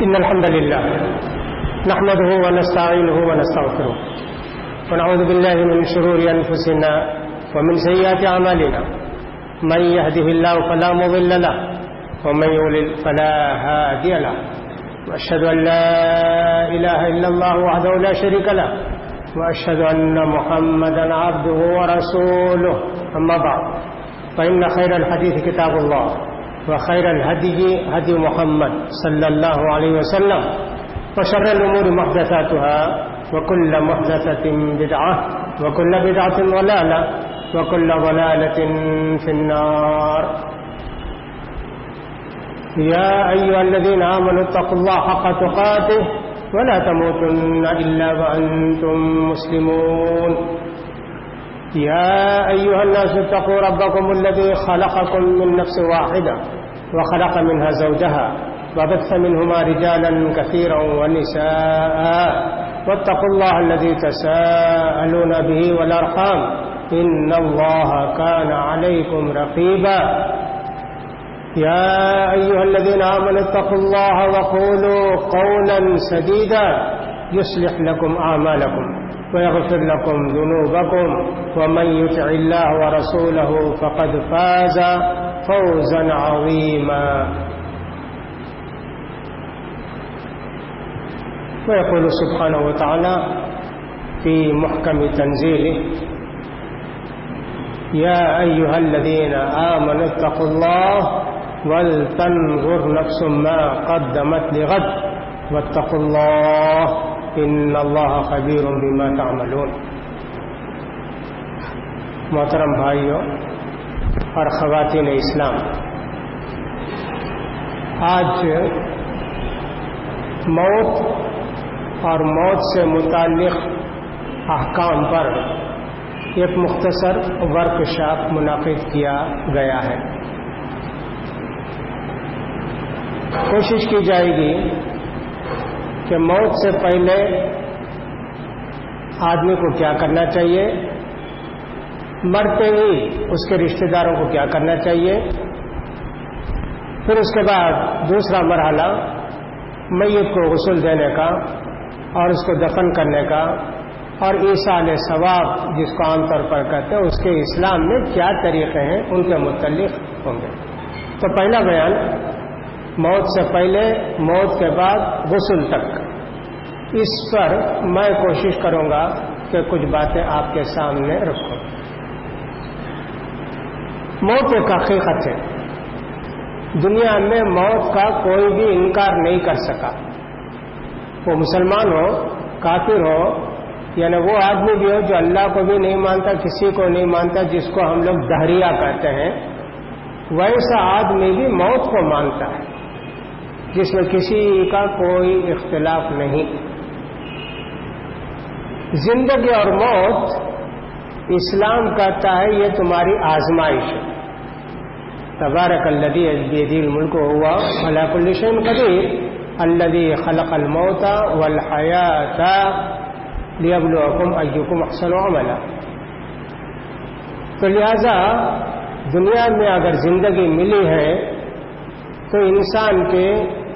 إن الحمد لله نحمده ونستعينه ونستغفره ونعوذ بالله من شرور أنفسنا ومن سيئات أعمالنا من يهده الله فلا مضل له ومن يضلل فلا هادي له وأشهد أن لا إله إلا الله وحده لا شريك له وأشهد أن محمدا عبده ورسوله أما بعد فإن خير الحديث كتاب الله وخير الهدي هدي محمد صلى الله عليه وسلم وشر الأمور محدثاتها وكل محدثة بدعة وكل بدعة ضلالة وكل ضلالة في النار. يا أيها الذين آمنوا اتقوا الله حق تقاته ولا تموتن إلا وأنتم مسلمون. يا أيها الناس اتقوا ربكم الذي خلقكم من نفس واحدة وخلق منها زوجها وبث منهما رجالا كثيرا ونساء واتقوا الله الذي تساءلون به والأرحام إن الله كان عليكم رقيبا. يا أيها الذين آمنوا اتقوا الله وقولوا قولا سديدا يصلح لكم أعمالكم ويغفر لكم ذنوبكم ومن يطع الله ورسوله فقد فاز فوزا عظيما. ويقول سبحانه وتعالى في محكم تنزيله يا أيها الذين آمنوا اتقوا الله ولتنظر نفس ما قدمت لغد واتقوا الله ان اللہ خبیر بما تعملون. محترم بھائیوں اور خواتین اسلام، آج موت اور موت سے متعلق احکام پر ایک مختصر ورکشاپ منعقد کیا گیا ہے. کوشش کی جائے گی کہ موت سے پہلے آدمی کو کیا کرنا چاہیے، مرتے ہی اس کے رشتہ داروں کو کیا کرنا چاہیے، پھر اس کے بعد دوسرا مرحلہ میت کو غسل دینے کا اور اس کو دفن کرنے کا اور ایصال ثواب جس کو عام طور پر کہتے ہیں اس کے اسلام میں کیا طریقے ہیں ان کے متعلق ہوں گے. تو پہلا بیان موت سے پہلے موت کے بعد غسل تک، اس پر میں کوشش کروں گا کہ کچھ باتیں آپ کے سامنے رکھوں. موت ایک حقیقت ہے، دنیا میں موت کا کوئی بھی انکار نہیں کر سکا، وہ مسلمان ہو کافر ہو، یعنی وہ آدمی بھی ہو جو اللہ کو بھی نہیں مانتا کسی کو نہیں مانتا جس کو ہم لوگ دہریہ کہتے ہیں، ویسا آدمی بھی موت کو مانتا ہے جس میں کسی کا کوئی اختلاف نہیں. زندگی اور موت اسلام کہتا ہے یہ تمہاری آزمائش ہے. تبارک الذی بیدہ الملک وہو علی کل شیء قدیر الذی خلق الموت والحیاۃ لیبلوکم ایکم احسن عملا. تو لہذا دنیا میں اگر زندگی ملی ہے تو انسان کے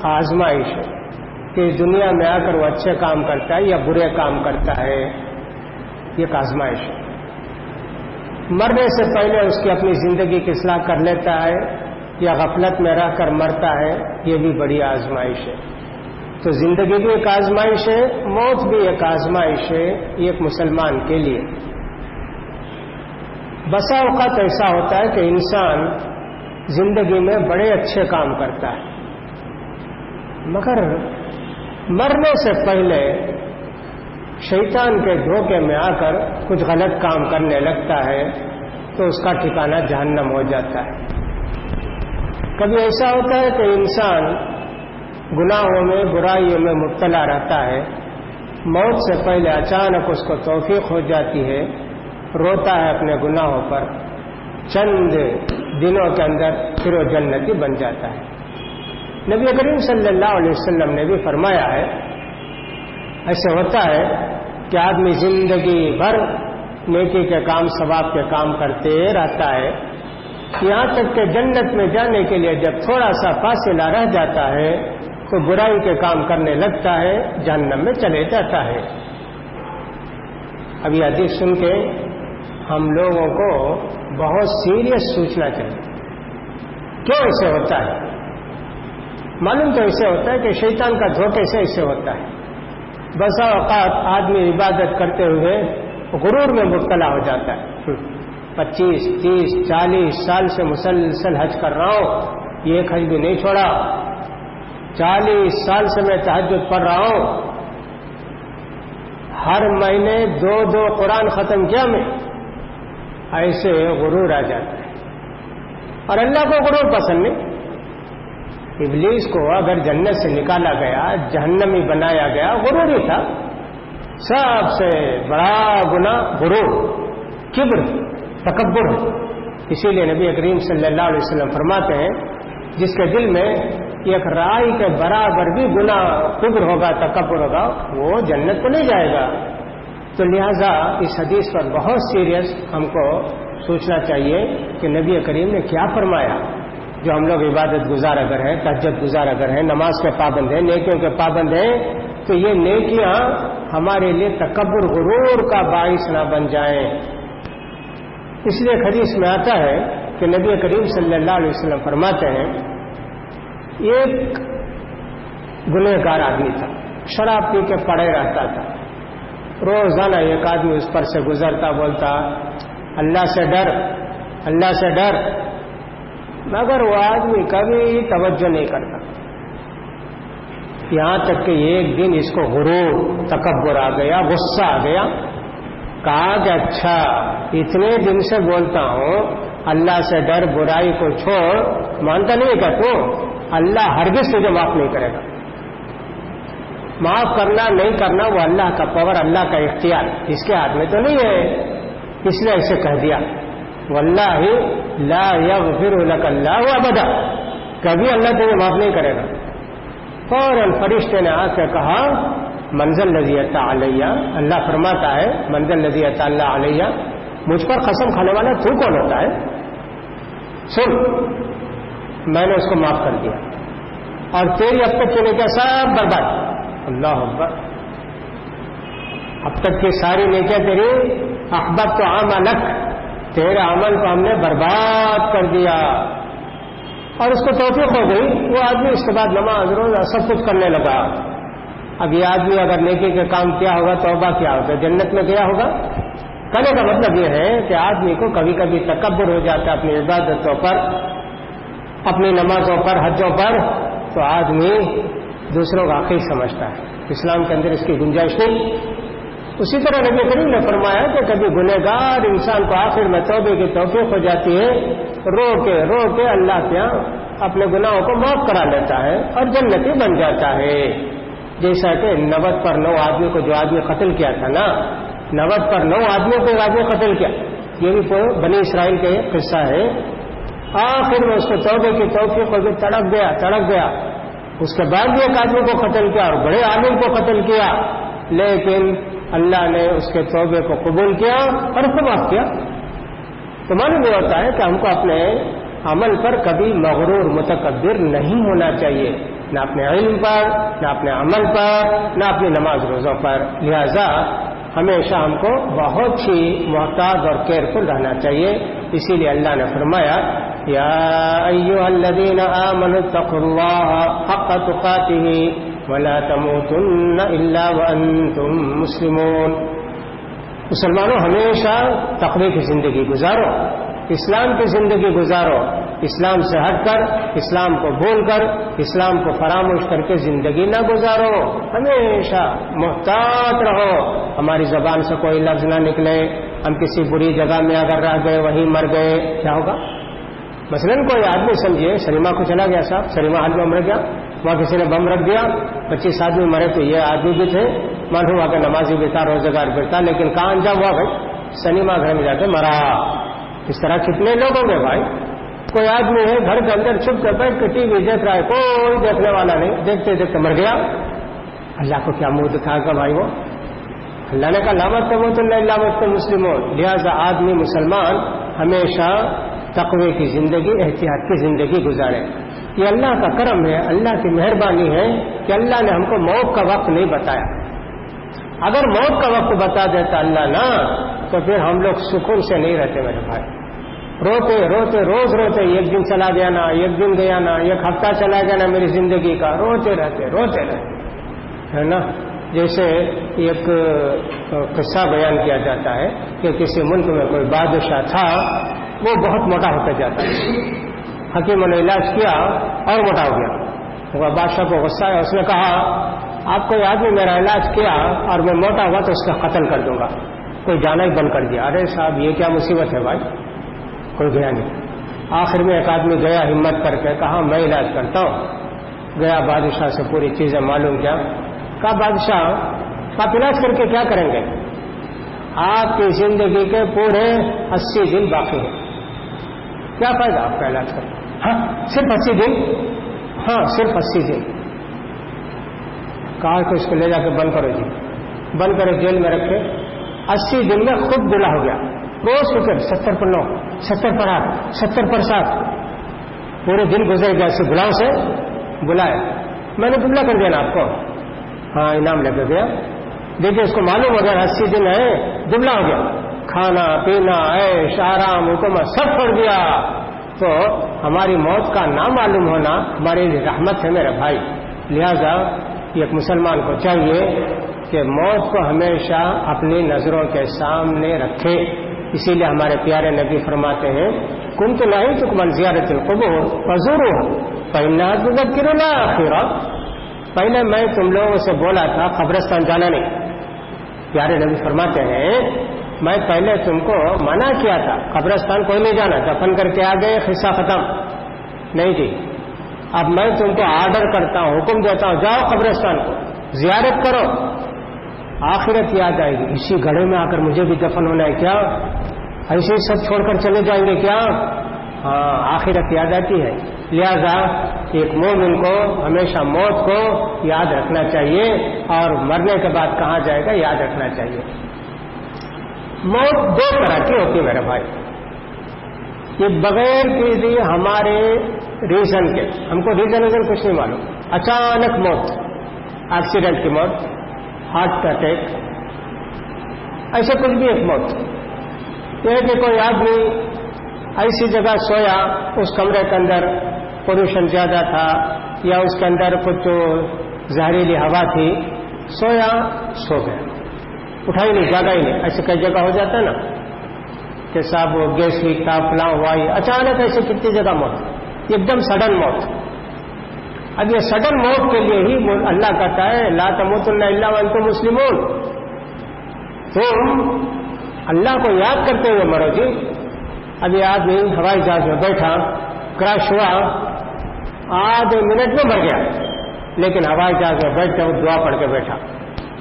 آزمائش ہے کہ دنیا میں آ کر وہ اچھے کام کرتا ہے یا برے کام کرتا ہے، یہ ایک آزمائش ہے. مرنے سے پہلے اس کی اپنی زندگی کی اصلاح کر لیتا ہے یا غفلت میں رہ کر مرتا ہے، یہ بھی بڑی آزمائش ہے. تو زندگی بھی ایک آزمائش ہے، موت بھی ایک آزمائش ہے ایک مسلمان کے لیے. بسا اوقات ایسا ہوتا ہے کہ انسان زندگی میں بڑے اچھے کام کرتا ہے مگر مرنے سے پہلے شیطان کے دھوکے میں آ کر کچھ غلط کام کرنے لگتا ہے تو اس کا ٹھکانہ جہنم ہو جاتا ہے. کبھی ایسا ہوتا ہے کہ انسان گناہوں میں برائیوں میں مبتلا رہتا ہے، موت سے پہلے اچانک اس کو توفیق ہو جاتی ہے، روتا ہے اپنے گناہوں پر، چند دنوں کے اندر پھر وہ جنتی بن جاتا ہے. نبی کریم صلی اللہ علیہ وسلم نے بھی فرمایا ہے ایسے ہوتا ہے کہ آدمی زندگی بھر نیکی کے کام ثواب کے کام کرتے رہتا ہے، یہاں تک کہ جنت میں جانے کے لیے جب تھوڑا سا فاصلہ رہ جاتا ہے تو برائی کے کام کرنے لگتا ہے، جہنم میں چلے جاتا ہے۔ اب یہ حدیث سن کے ہم لوگوں کو بہت سیریس سوچنا چاہیے، کیوں ایسے ہوتا ہے؟ معلوم تو ایسے ہوتا ہے کہ شیطان کا دھوکے سے ایسے ہوتا ہے۔ بسا اوقات آدمی عبادت کرتے ہوئے غرور میں مبتلا ہو جاتا ہے، 25، 30، 40 سال سے مسلسل حج کر رہا ہوں، یہ ایک حج بھی نہیں چھوڑا، 40 سال سے میں تہجد پڑھ رہا ہوں، ہر مہینے 2 قرآن ختم کیا میں، ایسے غرور آ جاتا ہے۔ اور اللہ کو غرور پسند نہیں۔ ابلیس کو اگر جنت سے نکالا گیا، جہنمی بنایا گیا، غرور ہی تھا۔ سب سے بڑا گناہ غرور، کبر، تکبر ہے۔ اسی لیے نبی کریم صلی اللہ علیہ وسلم فرماتے ہیں جس کے دل میں ایک رائی کے برابر بھی گناہ کبر ہوگا، تکبر ہوگا، وہ جنت کو نہیں جائے گا۔ تو لہذا اس حدیث پر بہت سیریس ہم کو سوچنا چاہیے کہ نبی کریم نے کیا فرمایا۔ جو ہم لوگ عبادت گزار اگر ہیں، تہجد گزار اگر ہیں، نماز کے پابند ہیں، نیکیوں کے پابند ہیں، تو یہ نیکیاں ہمارے لیے تکبر غرور کا باعث نہ بن جائیں۔ اس لیے حدیث میں آتا ہے کہ نبی کریم صلی اللہ علیہ وسلم فرماتے ہیں ایک گنہگار آدمی تھا، شراب پی کے پڑے رہتا تھا، روزانہ ایک آدمی اس پر سے گزرتا، بولتا اللہ سے ڈر، اللہ سے ڈر، مگر وہ آدمی کبھی توجہ نہیں کرتا۔ یہاں تک کہ ایک دن اس کو غرور، تکبر آ گیا، غصہ آ گیا، کہا کہ اچھا اتنے دن سے بولتا ہوں اللہ سے ڈر، برائی کو چھوڑ، مانتا نہیں کہ تو اللہ ہرگز تجھے معاف نہیں کرے گا۔ معاف کرنا نہیں کرنا وہ اللہ کا پاور، اللہ کا اختیار، اس کے ہاتھ میں تو نہیں ہے۔ اس نے ایسے کہہ دیا واللہ لا یغفر لک اللہ ابدا، کبھی اللہ تجھے معاف نہیں کرے گا۔ فوراً فرشتے نے آ کے کہا منزل الذی اطاع علیہ، اللہ فرماتا ہے منزل الذی اطاع علیہ، مجھ پر قسم کھانے والا تو کون ہوتا ہے؟ سن، میں نے اس کو معاف کر دیا اور تیری اب تک کی نیکیاں سب برباد۔ اللہ اکبر، اب تک کی ساری نیکیاں تیری احبت تو عملک، تیرے عمل کو ہم نے برباد کر دیا۔ اور اس کو توفیق ہو گئی، وہ آدمی اس کے بعد نماز روزہ سب کچھ کرنے لگا۔ اب یہ آدمی اگر نیکی کے کام کیا ہوگا، توبہ کیا ہوگا، جنت میں گیا ہوگا۔ کہنے کا مطلب یہ ہے کہ آدمی کو کبھی کبھی تکبر ہو جاتا ہے اپنی عبادتوں پر، اپنی نمازوں پر، حجوں پر، تو آدمی دوسروں کا حقیق سمجھتا ہے۔ اسلام کے اندر اس کی گنجائش نہیں۔ اسی طرح نبی کریم نے فرمایا کہ کبھی گنہگار انسان کو آخر میں توبے کی توفیق ہو جاتی ہے، رو کے اللہ کے یہاں اپنے گناہوں کو معاف کرا لیتا ہے اور جنتی بن جاتا ہے۔ جیسا کہ 90 پر 9 آدمی کو جو آدمی قتل کیا تھا نا، 90 پر 9 آدمیوں کو آدمی قتل کیا، یہ بھی بنی اسرائیل کا قصہ ہے۔ آخر میں اس کو توبے کی توفیق ہو گئی، تڑپ گیا، اس کے بعد بھی ایک آدمی کو قتل کیا اور بڑے عالم کو قتل کیا، لیکن اللہ نے اس کے توبے کو قبول کیا اور اس کو معاف کیا۔ تو معلوم یہ ہوتا ہے کہ ہم کو اپنے عمل پر کبھی مغرور، متکبر نہیں ہونا چاہیے، نہ اپنے علم پر، نہ اپنے عمل پر، نہ اپنی نماز روزوں پر۔ لہذا ہمیشہ ہم کو بہت ہی محتاط اور کیئرفل رہنا چاہیے۔ اسی لیے اللہ نے فرمایا یا ایھا الذین آمنوا اتقوا اللہ حق تقاتہ ولا تموتن الا وانتم مسلمون۔ مسلمانوں ہمیشہ تقوی کی زندگی گزارو، اسلام کی زندگی گزارو، اسلام سے ہٹ کر، اسلام کو بھول کر، اسلام کو فراموش کر کے زندگی نہ گزارو۔ ہمیشہ محتاط رہو، ہماری زبان سے کوئی لفظ نہ نکلے، ہم کسی بری جگہ میں اگر رہ گئے، وہیں مر گئے، کیا ہوگا؟ مثلاً کوئی آدمی سمجھیے سنیما کو چلا گیا، صاحب سنیما ہال میں مر گیا، وہاں کسی نے بم رکھ دیا، 25 آدمی مرے، تو یہ آدمی بھی تھے، معلوم ہوا کہ نمازی بھی تھا، روزگار بھی تھا، لیکن کہاں انجام ہوا بھائی؟ سنیما گھر میں جا کے مرا۔ اس طرح کتنے لوگ ہوں گے بھائی؟ کوئی آدمی ہے گھر کے اندر چھپ کر بیٹھ کے ٹی وی دیکھ رہا ہے، کوئی دیکھنے والا نہیں، دیکھتے دیکھتے مر گیا۔ اللہ کو کیا منہ دکھا گا بھائی؟ وہ اللہ نے کہا لا تموتن الا وانتم مسلمون۔ لہذا آدمی مسلمان ہمیشہ تقوی کی زندگی، احتیاط کی زندگی گزاریں۔ یہ اللہ کا کرم ہے، اللہ کی مہربانی ہے کہ اللہ نے ہم کو موت کا وقت نہیں بتایا۔ اگر موت کا وقت بتا دیتا اللہ نا تو پھر ہم لوگ سکون سے نہیں رہتے میرے بھائی، روتے روتے روز روتے، ایک دن چلا گیا نا، ایک دن گیا نا، ایک ہفتہ چلا گیا نا میری زندگی کا، روتے رہتے ہے نا۔ جیسے ایک قصہ بیان کیا جاتا ہے کہ کسی ملک میں کوئی بادشاہ تھا، وہ بہت موٹا ہوتا جاتا ہے، حکیموں نے علاج کیا اور موٹا ہو گیا۔ وہ بادشاہ کو غصہ ہے، اس نے کہا آپ کوئی آدمی میرا علاج کیا اور میں موٹا ہوا تو اس کا قتل کر دوں گا، کوئی جانا ہی بند کر دیا۔ ارے صاحب یہ کیا مصیبت ہے بھائی، کوئی گیا نہیں۔ آخر میں ایک آدمی گیا ہمت کر کے، کہا میں علاج کرتا ہوں۔ گیا بادشاہ سے پوری چیزیں معلوم کیا، کہا بادشاہ آپ علاج کر کے کیا کریں گے، آپ کی زندگی کے پورے 80 دن باقی ہیں، کیا فائدہ آپ کا علاج کر؟ ہاں صرف 80 دن، ہاں صرف 80 دن۔ کہا کہ اس کو لے جا کے بند کرو جی، بند کرے جیل میں رکھے۔ 80 دن میں خود بلا ہو گیا، روز فکر 70 پر 9، 70 پر 8، 70 پر 7، پورے دن گزر گیا۔ اسے بلاؤ سے بلائے، میں نے دبلا کر دیا نا آپ کو، ہاں انعام لے کے گیا۔ دیکھیے اس کو معلوم ہو گیا 80 دن ہے، دبلا ہو گیا، کھانا پینا عیش آرام حکومت سب چھوڑ دیا۔ تو ہماری موت کا نہ معلوم ہونا ہماری رحمت ہے میرے بھائی۔ لہذا ایک مسلمان کو چاہیے کہ موت کو ہمیشہ اپنی نظروں کے سامنے رکھے۔ اسی لیے ہمارے پیارے نبی فرماتے ہیں کنت نہیتکم عن زیارت القبور فزوروها فإنها تذکر الآخرہ۔ پہلے میں تم لوگوں سے بولا تھا قبرستان جانا نہیں، پیارے نبی فرماتے ہیں میں پہلے تم کو منع کیا تھا قبرستان کوئی نہیں جانا، دفن کر کے آ گئے قصہ ختم نہیں جی۔ اب میں تم کو آرڈر کرتا ہوں، حکم دیتا ہوں جاؤ قبرستان کو زیارت کرو، آخرت یاد آئے گی۔ اسی گڑھے میں آ کر مجھے بھی دفن ہونا ہے کیا، ایسے سب چھوڑ کر چلے جائیں گے کیا؟ ہاں آخرت یاد آتی ہے۔ لہذا ایک مومن کو ہمیشہ موت کو یاد رکھنا چاہیے اور مرنے کے بعد کہاں جائے گا یاد رکھنا چاہیے۔ موت دو طرح کی ہوتی ہے میرے بھائی، یہ بغیر کسی ہمارے ریزن کے، ہم کو ریزن کچھ نہیں معلوم، اچانک موت، ایکسیڈنٹ کی موت، ہارٹ اٹیک، ایسے کچھ بھی ایک موت۔ یہ کہ کوئی آدمی ایسی جگہ سویا، اس کمرے کے اندر پولوشن زیادہ تھا یا اس کے اندر کچھ زہریلی ہوا تھی، سویا سو گیا، اٹھا ہی نہیں جاگا ہی نہیں۔ ایسے کئی جگہ ہو جاتا ہے نا کہ صاحب وہ گیس لیک تھا فلاں ہوا ہی، اچانک ایسے کتنی جگہ موت، ایک دم سڈن موت۔ اب یہ سڈن موت کے لیے ہی اللہ کہتا ہے لا تموتن الا وانتم مسلمون، تم اللہ کو یاد کرتے ہوئے مرو جی۔ اب یہ آدمی ہوائی جہاز میں بیٹھا، کریش ہوا، آدھے منٹ میں مر گیا، لیکن ہوائی جہاز میں بیٹھ کے وہ دعا پڑھ کے بیٹھا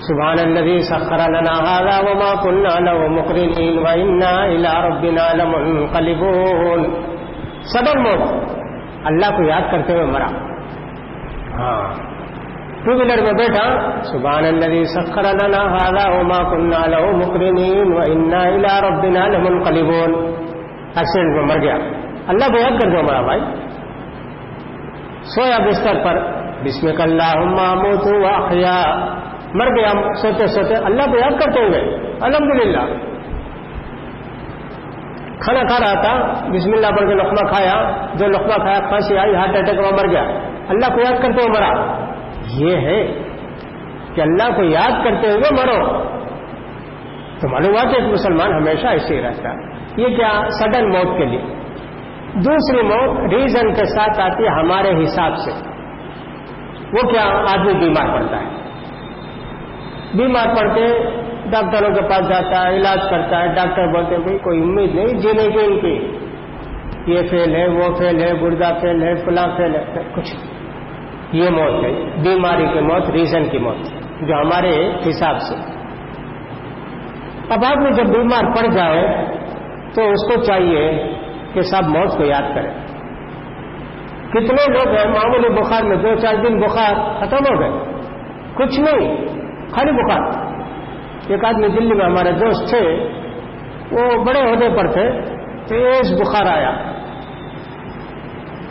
سبحان الذی سخر لنا ھذا وما كنا له مقرنین وانا الى ربنا لمنقلبون۔ سڈن موت، اللہ کو یاد کرتے ہوئے مرا۔ ہاں ٹو ویلر میں بیٹھا سبحان الذی سخر لنا ھذا وما كنا له مقرنین وانا الى ربنا لمنقلبون، ایکسیڈنٹ میں مر گیا، اللہ کو یاد کر دو ہمارا بھائی۔ سویا بستر پر بسمک اللہم اموت واحیا، مر گیا سوتے سوتے اللہ کو یاد کرتے ہوئے الحمدللہ۔ کھانا کھا رہا تھا، بسم اللہ پڑھ کے لقمہ کھایا، جو لقمہ کھایا کھانسی آئی، ہارٹ اٹیک میں مر گیا، اللہ کو یاد کرتے ہوئے مرا۔ یہ ہے کہ اللہ کو یاد کرتے ہوئے مرو، تو معلوم ہے کہ ایک مسلمان ہمیشہ ایسے ہی رہتا ہے۔ یہ کیا سڈن موت کے لیے۔ دوسری موت ریزن کے ساتھ آتی ہے ہمارے حساب سے، وہ کیا، آدمی بیمار پڑتا ہے، بیمار پڑ کے ڈاکٹروں کے پاس جاتا ہے، علاج کرتا ہے، ڈاکٹر بولتے ہیں بھائی کوئی امید نہیں جینے کی ان کی، یہ فیل ہے وہ فیل ہے گردہ فیل ہے فلاں فیل ہے، کچھ یہ موت ہے، بیماری کی موت، ریزن کی موت جو ہمارے حساب سے۔ اب آدمی جب بیمار پڑ جائے تو اس کو چاہیے کہ سب موت کو یاد کریں۔ کتنے لوگ ہیں معمولی بخار میں 2-4 دن بخار ختم ہو گئے، کچھ نہیں، خالی بخار۔ ایک آدمی دلی میں ہمارے دوست تھے، وہ بڑے عہدے پر تھے، تیز بخار آیا،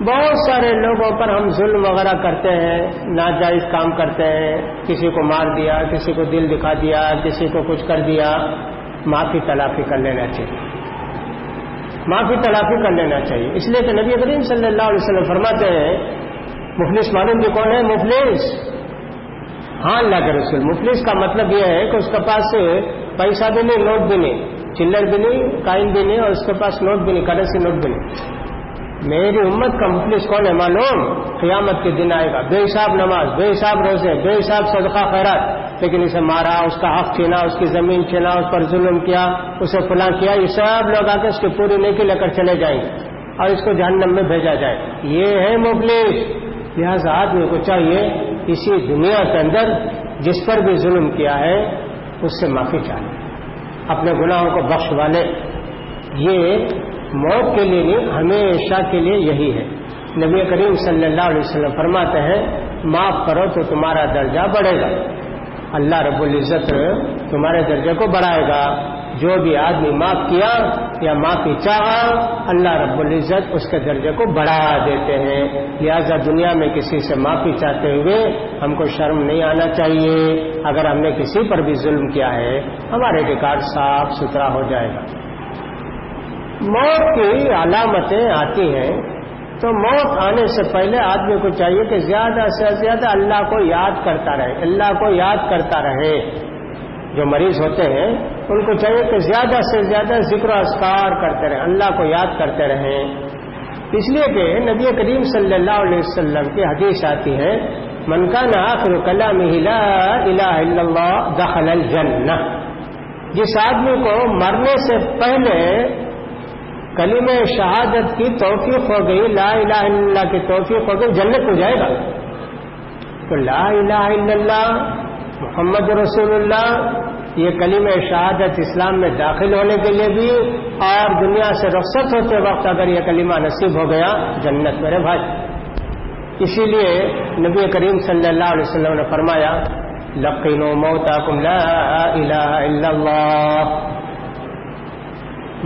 بہت سارے لوگوں پر ہم ظلم وغیرہ کرتے ہیں، ناجائز کام کرتے ہیں، کسی کو مار دیا، کسی کو دل دکھا دیا، کسی کو کچھ کر دیا، معافی تلافی کر لینا چاہیے، معافی تلافی کر لینا چاہیے۔ اس لیے کہ نبی کریم صلی اللہ علیہ وسلم فرماتے ہیں، مفلس معلوم بھی کون ہے؟ مفلس، ہاں اللہ کے رسول، مفلس کا مطلب یہ ہے کہ اس کے پاس پیسہ بھی نہیں، نوٹ بھی نہیں، چلر بھی نہیں، کائن بھی نہیں، اور اس کے پاس نوٹ بھی نہیں، کرنسی نوٹ بھی نہیں۔ میری امت کا مفلس کون ہے معلوم؟ قیامت کے دن آئے گا، بے حساب نماز، بے حساب روزے، بے حساب صدقہ خیرات، لیکن اسے مارا، اس کا حق چھینا، اس کی زمین چھینا، اس پر ظلم کیا، اسے فلاں کیا، یہ سب لوگ آ کے اس کی پوری نیکی لے کر چلے جائیں گے اور اس کو جہنم میں بھیجا جائے۔ یہ ہے مفلس۔ لہذا آدمی کو چاہیے اسی دنیا کے اندر جس پر بھی ظلم کیا ہے اس سے معافی چاہے، اپنے گناہوں کو بخش والے۔ یہ موت کے لیے نہیں، ہمیشہ کے لیے یہی ہے۔ نبی کریم صلی اللہ علیہ وسلم فرماتے ہیں، معاف کرو تو تمہارا درجہ بڑھے گا، اللہ رب العزت تمہارے درجے کو بڑھائے گا۔ جو بھی آدمی معاف کیا یا معافی چاہا، اللہ رب العزت اس کے درجے کو بڑھا دیتے ہیں۔ لہذا دنیا میں کسی سے معافی چاہتے ہوئے ہم کو شرم نہیں آنا چاہیے۔ اگر ہم نے کسی پر بھی ظلم کیا ہے، ہمارے ریکارڈ صاف ستھرا ہو جائے گا۔ موت کی علامتیں آتی ہیں، تو موت آنے سے پہلے آدمی کو چاہیے کہ زیادہ سے زیادہ اللہ کو یاد کرتا رہے، اللہ کو یاد کرتا رہے۔ جو مریض ہوتے ہیں ان کو چاہیے کہ زیادہ سے زیادہ ذکر و اذکار کرتے رہیں، اللہ کو یاد کرتے رہیں۔ اس لیے کہ نبی کریم صلی اللہ علیہ وسلم کی حدیث آتی ہے، من کان آخر کلامہ لا الہ الا اللہ دخل الجنہ۔ جس آدمی کو مرنے سے پہلے کلمہ شہادت کی توفیق ہو گئی، لا الہ الا اللہ کی توفیق ہو گئی، جنت کو جائے گا۔ تو لا الہ الا اللہ محمد رسول اللہ، یہ کلمہ شہادت اسلام میں داخل ہونے کے لیے بھی اور دنیا سے رخصت ہوتے وقت اگر یہ کلمہ نصیب ہو گیا، جنت میرے بھائی۔ اسی لیے نبی کریم صلی اللہ علیہ وسلم نے فرمایا، لقنوا موتاکم لا الہ الا اللہ۔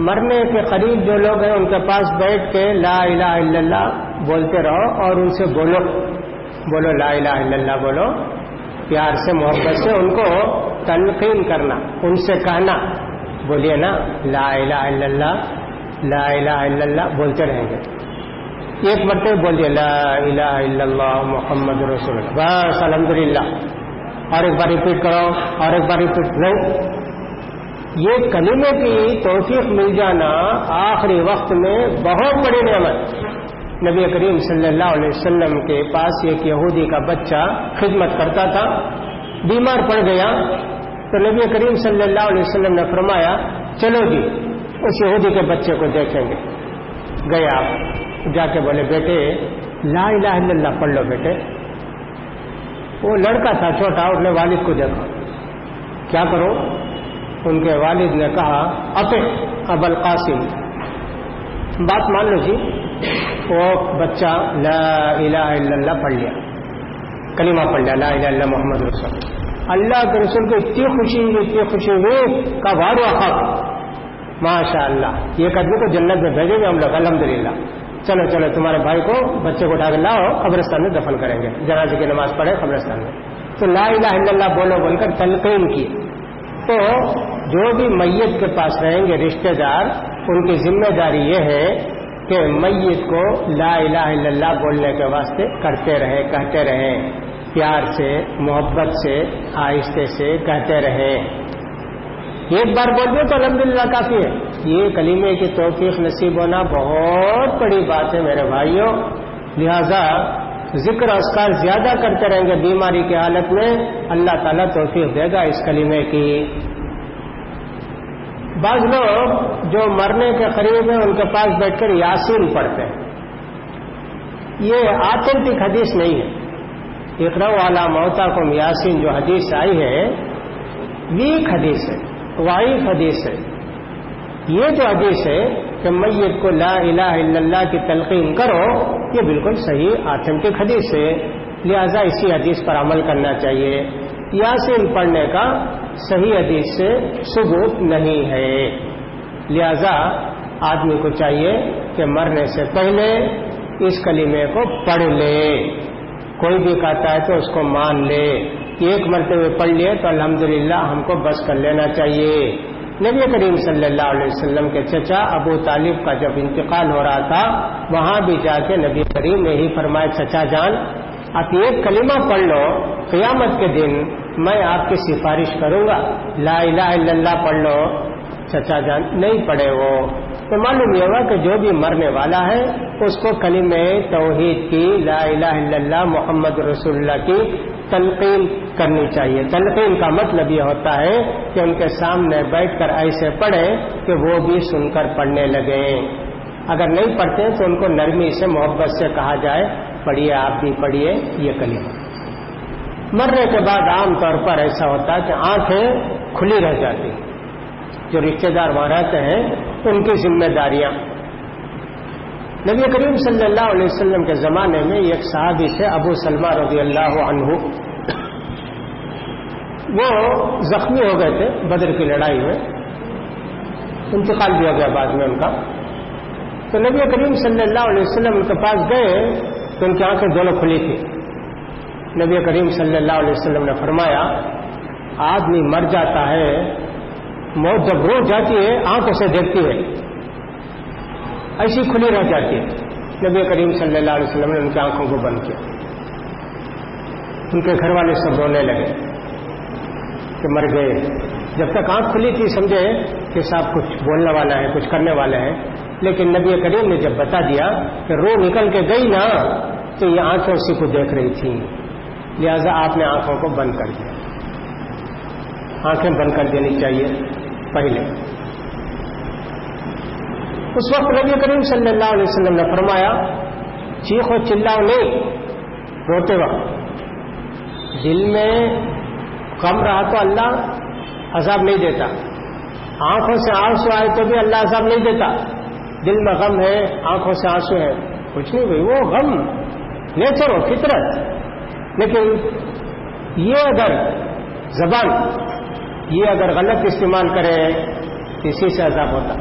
مرنے کے قریب جو لوگ ہیں ان کے پاس بیٹھ کے لا الہ الا اللہ بولتے رہو اور ان سے بولو لا الہ الا اللہ بولو، پیار سے محبت سے ان کو تلقین کرنا، ان سے کہنا، بولیے نا لا الہ الا اللہ، لا الہ الا اللہ بولتے رہیں گے۔ ایک مرتبہ بولیے لا الہ الا اللہ محمد رسول اللہ، بس الحمدللہ، اور ایک بار ریپیٹ کرو، اور ایک بار ریپیٹ نہیں۔ یہ کلمے کی توفیق مل جانا آخری وقت میں بہت بڑی نعمت۔ نبی کریم صلی اللہ علیہ وسلم کے پاس ایک یہودی کا بچہ خدمت کرتا تھا، بیمار پڑ گیا، تو نبی کریم صلی اللہ علیہ وسلم نے فرمایا، چلو جی اس یہودی کے بچے کو دیکھیں گے۔ گئے آپ، جا کے بولے بیٹے لا الہ الا اللہ پڑھ لو بیٹے۔ وہ لڑکا تھا چھوٹا، اس نے والد کو دیکھا، کیا کرو؟ ان کے والد نے کہا اطع ابا القاسم، بات مان لو جی۔ وہ بچہ لا الہ الا اللہ پڑھ لیا، کلمہ پڑھ لیا، لا الہ الا اللہ محمد رسول اللہ۔ اللہ کے رسول کو اتنی خوشی ہوئی کا وار وقت، ماشاء اللہ، یہ قدمی کو جنت میں بھیجیں گے ہم لوگ الحمدللہ۔ چلو تمہارے بھائی کو بچے کو اٹھا کے لاؤ، قبرستان میں دفن کریں گے، جنازے کی نماز پڑھے قبرستان میں۔ تو لا الہ الا اللہ بولو بول کر تلقین کی۔ تو جو بھی میت کے پاس رہیں گے رشتہ دار، ان کی ذمہ داری یہ ہے کہ میت کو لا الہ الا اللہ بولنے کے واسطے کرتے رہیں، کہتے رہیں، پیار سے محبت سے آہستہ سے کہتے رہیں۔ ایک بار بول دو تو الحمدللہ کافی ہے۔ یہ کلمے کی توفیق نصیب ہونا بہت بڑی بات ہے میرے بھائیوں۔ لہذا ذکر اذکار زیادہ کرتے رہیں گے بیماری کی حالت میں، اللہ تعالیٰ توفیق دے گا اس کلمے کی۔ بعض لوگ جو مرنے کے قریب ہیں ان کے پاس بیٹھ کر یاسین پڑھتے ہیں، یہ آتھینٹک حدیث نہیں ہے۔ اقرأوا علی موتاکم یاسین جو حدیث آئی ہے ویک حدیث ہے، ضعیف حدیث ہے۔ یہ جو حدیث ہے کہ میت کو لا الہ الا اللہ کی تلقین کرو، یہ بالکل صحیح آتھینٹک حدیث ہے، لہذا اسی حدیث پر عمل کرنا چاہیے۔ یاسین پڑھنے کا صحیح حدیث سے ثبوت نہیں ہے، لہذا آدمی کو چاہیے کہ مرنے سے پہلے اس کلمے کو پڑھ لے، کوئی بھی کہتا ہے تو اس کو مان لے، ایک مرتبہ پڑھ لیے تو الحمدللہ ہم کو بس کر لینا چاہیے۔ نبی کریم صلی اللہ علیہ وسلم کے چچا ابو طالب کا جب انتقال ہو رہا تھا، وہاں بھی جا کے نبی کریم نے ہی فرمایا چچا جان آپ ایک کلمہ پڑھ لو، قیامت کے دن میں آپ کی سفارش کروں گا، لا الہ الا اللہ پڑھ لو۔ چچا جان نہیں پڑھے وہ، تو معلوم یہ ہوا کہ جو بھی مرنے والا ہے اس کو کلمہ توحید کی، لا الہ الا اللہ محمد رسول اللہ کی تلقین کرنی چاہیے۔ تلقین کا مطلب یہ ہوتا ہے کہ ان کے سامنے بیٹھ کر ایسے پڑھیں کہ وہ بھی سن کر پڑھنے لگیں۔ اگر نہیں پڑھتے تو ان کو نرمی سے محبت سے کہا جائے پڑھیے، آپ بھی پڑھیے یہ کلمہ۔ مرنے کے بعد عام طور پر ایسا ہوتا ہے کہ آنکھیں کھلی رہ جاتی، جو رشتے دار وہاں رہتے ہیں ان کی ذمہ داریاں۔ نبی کریم صلی اللہ علیہ وسلم کے زمانے میں ایک صحابی تھے ابو سلمہ رضی اللہ عنہ، وہ زخمی ہو گئے تھے بدر کی لڑائی میں، انتقال بھی ہو گیا بعد میں ان کا۔ تو نبی کریم صلی اللہ علیہ وسلم ان کے پاس گئے تو ان کی آنکھیں دونوں کھلی تھی۔ نبی کریم صلی اللہ علیہ وسلم نے فرمایا آدمی مر جاتا ہے، موت جب روح جاتی ہے آنکھوں سے دیکھتی ہے، ایسی کھلی رہ جاتی ہے۔ نبی کریم صلی اللہ علیہ وسلم نے ان کی آنکھوں کو بند کیا، ان کے گھر والے سب رونے لگے کہ مر گئے۔ جب تک آنکھ کھلی تھی سمجھے کہ صاحب کچھ بولنے والا ہے، کچھ کرنے والے ہیں، لیکن نبی کریم نے جب بتا دیا کہ روح نکل کے گئی نا تو یہ آنکھیں اسی کو دیکھ رہی تھیں، لہذا آپ نے آنکھوں کو بند کر دیا۔ آنکھیں بند کر دینی چاہیے پہلے۔ اس وقت نبی کریم صلی اللہ علیہ وسلم نے فرمایا چیخو چلاؤ نہیں روتے وقت، دل میں غم رہا تو اللہ عذاب نہیں دیتا، آنکھوں سے آنسو آئے تو بھی اللہ عذاب نہیں دیتا۔ دل میں غم ہے، آنکھوں سے آنسو ہے، کچھ نہیں بھائی، وہ غم نیچر ہو، فطرت۔ لیکن یہ اگر زبان یہ اگر غلط استعمال کرے اسی سے عذاب ہوتا۔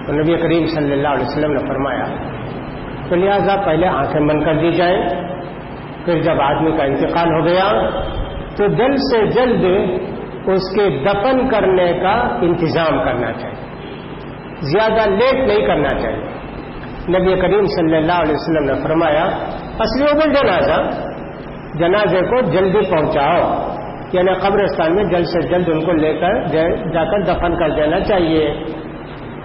تو نبی کریم صلی اللہ علیہ وسلم نے فرمایا تو لہذا پہلے آنکھیں بند کر دی جائیں، پھر جب آدمی کا انتقال ہو گیا تو جلد سے جلد اس کے دفن کرنے کا انتظام کرنا چاہیے، زیادہ لیٹ نہیں کرنا چاہیے۔ نبی کریم صلی اللہ علیہ وسلم نے فرمایا اسریعوا بالجنازہ، جنازے کو جلدی پہنچاؤ، یعنی قبرستان میں جلد سے جلد ان کو لے کر جا کر دفن کر دینا چاہیے۔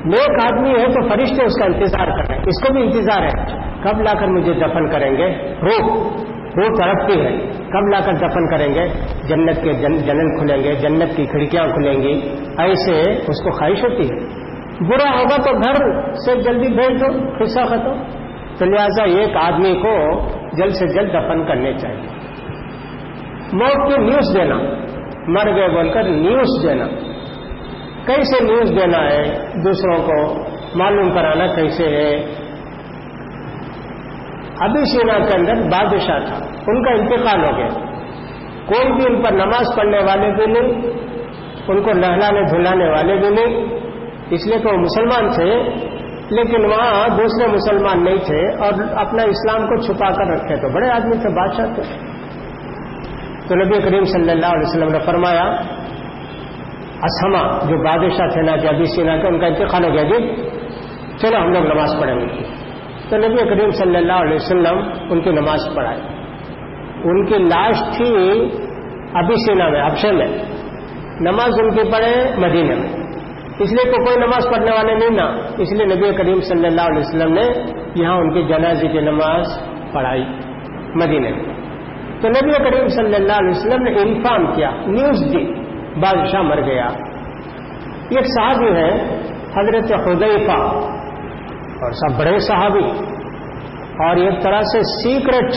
نیک آدمی ہے تو فرشتے اس کا انتظار کریں، اس کو بھی انتظار ہے کب لا کر مجھے دفن کریں گے، روح تڑپتی ہے کب لا کر دفن کریں گے، جنت کے جنن کھلیں گے، جنت کی کھڑکیاں کھلیں گی، ایسے اس کو خواہش ہوتی ہے۔ برا ہوگا تو گھر سے جلدی بھیج دو، قصہ ختم۔ تو لہٰذا ایک آدمی کو جلد سے جلد دفن کرنے چاہیے۔ موت کی نیوز دینا، مر گئے بول کر نیوز دینا، کیسے نیوز دینا ہے، دوسروں کو معلوم کرانا کیسے ہے۔ ابھی سینا کے اندر بادشاہ تھا، ان کا انتقال ہو گیا، کوئی بھی ان پر نماز پڑھنے والے بھی نہیں، ان کو نہلانے دھلانے والے بھی نہیں، اس لیے تو وہ مسلمان تھے لیکن وہاں دوسرے مسلمان نہیں تھے اور اپنا اسلام کو چھپا کر رکھے، تو بڑے آدمی تھے، بادشاہ تھے۔ تو نبی کریم صلی اللہ علیہ وسلم نے فرمایا اسما جو بادشاہ تھے نا ابھی سینا کے، ان کا انتقال ہو گیا، جی چلو ہم لوگ نماز پڑھیں گے۔ تو نبی کریم صلی اللہ علیہ وسلم ان کی نماز پڑھائے۔ ان کی لاش تھی ابھی سینا میں، حبشے میں، نماز ان کی پڑھے مدینے میں، اس لیے کوئی نماز پڑھنے والے نہیں نا، اس لیے نبی کریم صلی اللہ علیہ وسلم نے یہاں ان کی جنازے کی نماز پڑھائی مدینے میں۔ تو نبی کریم صلی اللہ علیہ وسلم نے انفارم کیا، نیوز دی، بادشاہ مر گیا۔ ایک صحابی ہے حضرت حذیفہ، اور سب بڑے صحابی، اور ایک طرح سے سیکرٹ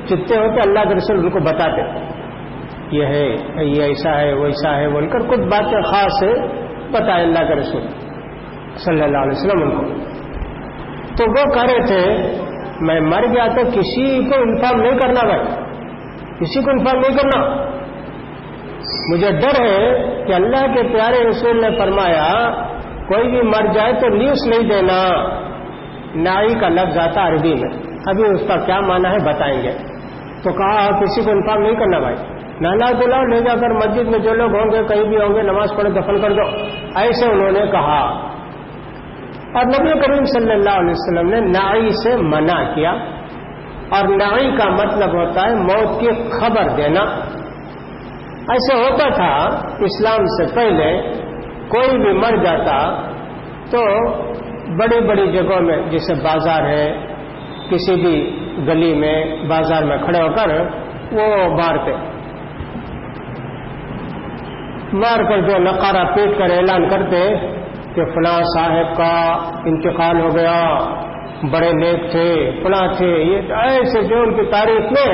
جتنے ہوتے اللہ کے رسول ان کو بتاتے، یہ ہے، یہ ایسا ہے، وہ ایسا ہے، بول کر کچھ باتیں خاص بتائے اللہ کے رسول صلی اللہ علیہ وسلم ان کو۔ تو وہ کہہ رہے تھے میں مر گیا تو کسی کو انفارم نہیں کرنا، بھائی کسی کو انفارم نہیں کرنا، مجھے ڈر ہے کہ اللہ کے پیارے رسول نے فرمایا کوئی بھی مر جائے تو نیوز نہیں دینا، نائی کا لفظ آتا عربی میں، ابھی اس کا کیا معنی ہے بتائیں گے. تو کہا کسی کو انفارم نہیں کرنا بھائی، نالا دلاؤ لے جا کر مسجد میں جو لوگ ہوں گے کہیں بھی ہوں گے نماز پڑھے دفن کر دو، ایسے انہوں نے کہا. اور نبی کریم صلی اللہ علیہ وسلم نے نائی سے منع کیا. اور نائی کا مطلب ہوتا ہے موت کی خبر دینا. ایسے ہوتا تھا اسلام سے پہلے، کوئی بھی مر جاتا تو بڑی بڑی جگہوں میں جیسے بازار ہے، کسی بھی گلی میں بازار میں کھڑے ہو کر وہ مار کر جو نقارہ پیٹ کر اعلان کرتے کہ فلاں صاحب کا انتقال ہو گیا، بڑے نیک تھے، فلاں تھے، یہ ایسے جو ان کی تاریخ میں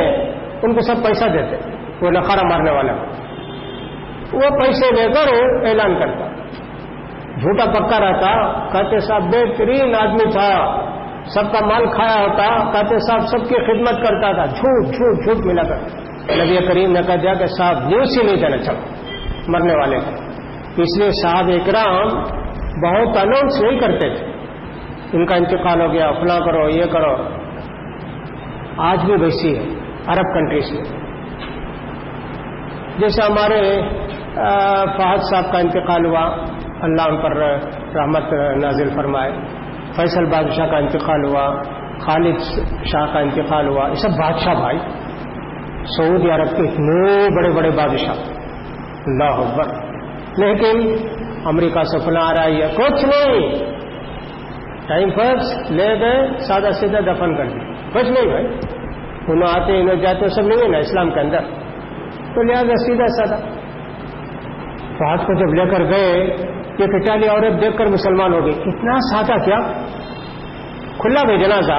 ان کو سب پیسہ دیتے. وہ نقارہ مارنے والا وہ پیسے لے کر اعلان کرتا، جھوٹا پکا رہتا. کہتے صاحب بہترین آدمی تھا، سب کا مال کھایا ہوتا. کہتے صاحب سب کی خدمت کرتا تھا. جھوٹ جھوٹ جھوٹ ملا کر نبی کریم نے کہا دیا کہ صاحب نیوز ہی نہیں دینا چاہتا مرنے والے کو. اس لیے صاحب اکرام بہت اناؤنس نہیں کرتے تھے ان کا انتقال ہو گیا، فلاں کرو، یہ کرو. آج بھی ویسی ہے عرب کنٹریز میں. جیسے ہمارے فہد صاحب کا انتقال ہوا، اللہ ان پر رحمت نازل فرمائے. فیصل بادشاہ کا انتقال ہوا، خالد شاہ کا انتقال ہوا. یہ سب بادشاہ بھائی، سعودی عرب کے اتنے بڑے بڑے بادشاہ، اللہ اکبر. لیکن امریکہ سے فلاں آ رہا ہے، کچھ نہیں، ٹائم پاس لے گئے، سادہ سیدھا دفن کر دیا. کچھ نہیں بھائی، انہوں آتے انہوں جاتے سب نہیں ہے نا اسلام کے اندر. تو لہٰذا سیدھا سادہ فہد کو جب لے کر گئے، یہ اٹالی عورت دیکھ کر مسلمان ہو گئی. اتنا سادہ کیا، کھلا بھی جنازہ،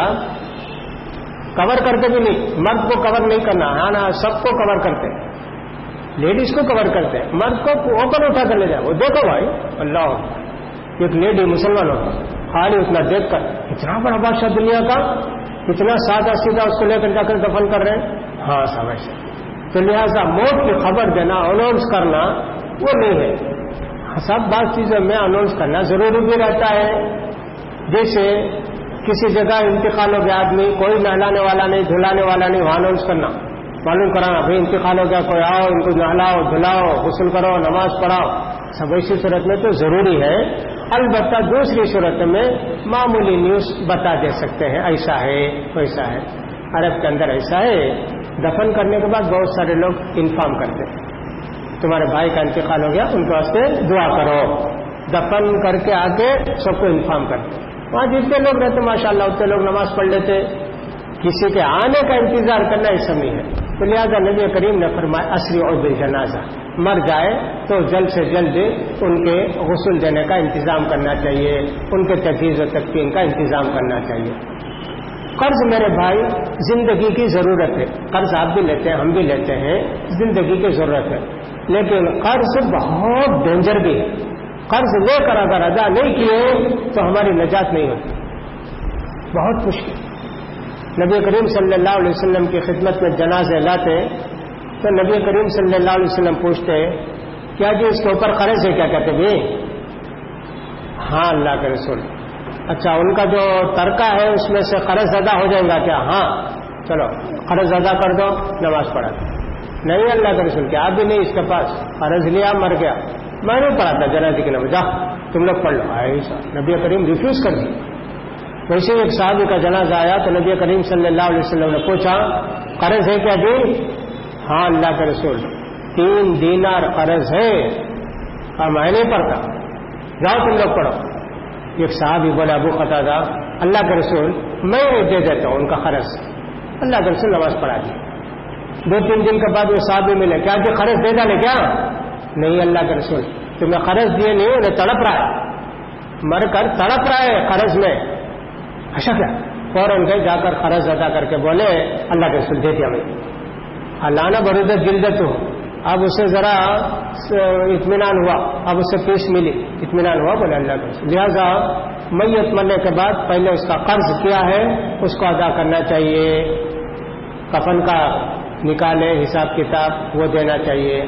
کور کرتے بھی نہیں. مرد کو کور نہیں کرنا، ہاں نا سب کو کور کرتے، لیڈیز کو کور کرتے، مرد کو اوپن اٹھا کر لے جائے. وہ دیکھو بھائی، اللہ ایک لیڈی مسلمان ہوتا، خالی اتنا دیکھ کر اتنا بڑا بادشاہ دنیا کا اتنا سادہ سیدھا اس کو لے کر جا کر دفن کر رہے ہیں. ہاں صاحب ایسے. تو لہذا موت کی خبر دینا، اناؤنس کرنا وہ نہیں ہے. سب بات چیزوں میں اناؤنس کرنا ضروری بھی رہتا ہے. جیسے کسی جگہ انتقال ہو گیا آدمی، کوئی نہلانے والا نہیں، دھلانے والا نہیں، وہاں اناؤنس کرنا، معلوم کرانا بھائی انتقال ہو گیا، کوئی آؤ، ان کو نہلاؤ دھلاؤ، غسل کرو، نماز پڑھاؤ. سب ایسی صورت میں تو ضروری ہے. البتہ دوسری صورت میں معمولی نیوز بتا دے سکتے ہیں، ایسا ہے ویسا ہے. عرب کے اندر ایسا ہے، دفن کرنے کے بعد بہت سارے لوگ انفارم کرتے ہیں تمہارے بھائی کا انتقال ہو گیا، ان کے واسطے دعا کرو. دفن کر کے آ کے سب کو انفارم کرتے. وہاں جتنے لوگ رہتے ماشاء اللہ اتنے لوگ نماز پڑھ لیتے. کسی کے آنے کا انتظار کرنا اس سمے ہے. تو لہٰذا نبی کریم نے فرمایا اسریعوا بالجنازہ، مر جائے تو جلد سے جلد ان کے غسل دینے کا انتظام کرنا چاہیے، ان کے تجہیز و تکفین کا انتظام کرنا چاہیے. قرض میرے بھائی زندگی کی ضرورت ہے. قرض آپ بھی لیتے ہیں، ہم بھی لیتے ہیں، زندگی کی ضرورت ہے. لیکن قرض بہت ڈینجر بھی ہے. قرض لے کر اگر ادا نہیں کیے تو ہماری نجات نہیں ہوتی، بہت مشکل. نبی کریم صلی اللہ علیہ وسلم کی خدمت میں جنازے لاتے تو نبی کریم صلی اللہ علیہ وسلم پوچھتے کیا جی اس کے اوپر قرض ہے؟ کیا کہتے بھی ہاں اللہ کے رسول. اچھا ان کا جو ترکہ ہے اس میں سے قرض ادا ہو جائے گا کیا؟ ہاں چلو قرض ادا کر دو، نماز پڑھا. نہیں اللہ کے رسول کیا آپ بھی نہیں اس کے پاس قرض لیا مر گیا، میں نہیں پڑھا تھا جنازے کی نماز، جا تم لوگ پڑھ لو. ایسا نبی کریم ریفیوز کر دی. ویسے ایک صحابی کا جنازہ آیا تو نبی کریم صلی اللہ علیہ وسلم نے پوچھا قرض ہے کیا جی؟ ہاں اللہ کے رسول 3 دینار قرض ہے. اور میں نہیں پڑھتا، جاؤ تم لوگ پڑھو. ایک صحابی بولا ابو قتادہ اللہ کے رسول میں دے دیتا ہوں ان کا قرض. اللہ کے رسول نماز پڑھا دی. 2-3 دن کے بعد وہ صحابی ملے، کیا جی قرض دے ڈالے کیا؟ نہیں اللہ کے رسول تمہیں قرض دیے نہیں، انہیں تڑپ رہا ہے، مر کر تڑپ رہا ہے قرض میں. اچھا کیا؟ فوراً گئے، جا کر قرض ادا کر کے بولے اللہ کے رسول دے دیا میں. اللہ برودت جلدت ہو. اب اسے ذرا اطمینان ہوا، اب اسے پیش ملی، اطمینان ہوا، بولے اللہ کے رسول. لہٰذا میت مرنے کے بعد پہلے اس کا قرض کیا ہے اس کو ادا کرنا چاہیے. کفن کا نکالے حساب کتاب وہ دینا چاہیے.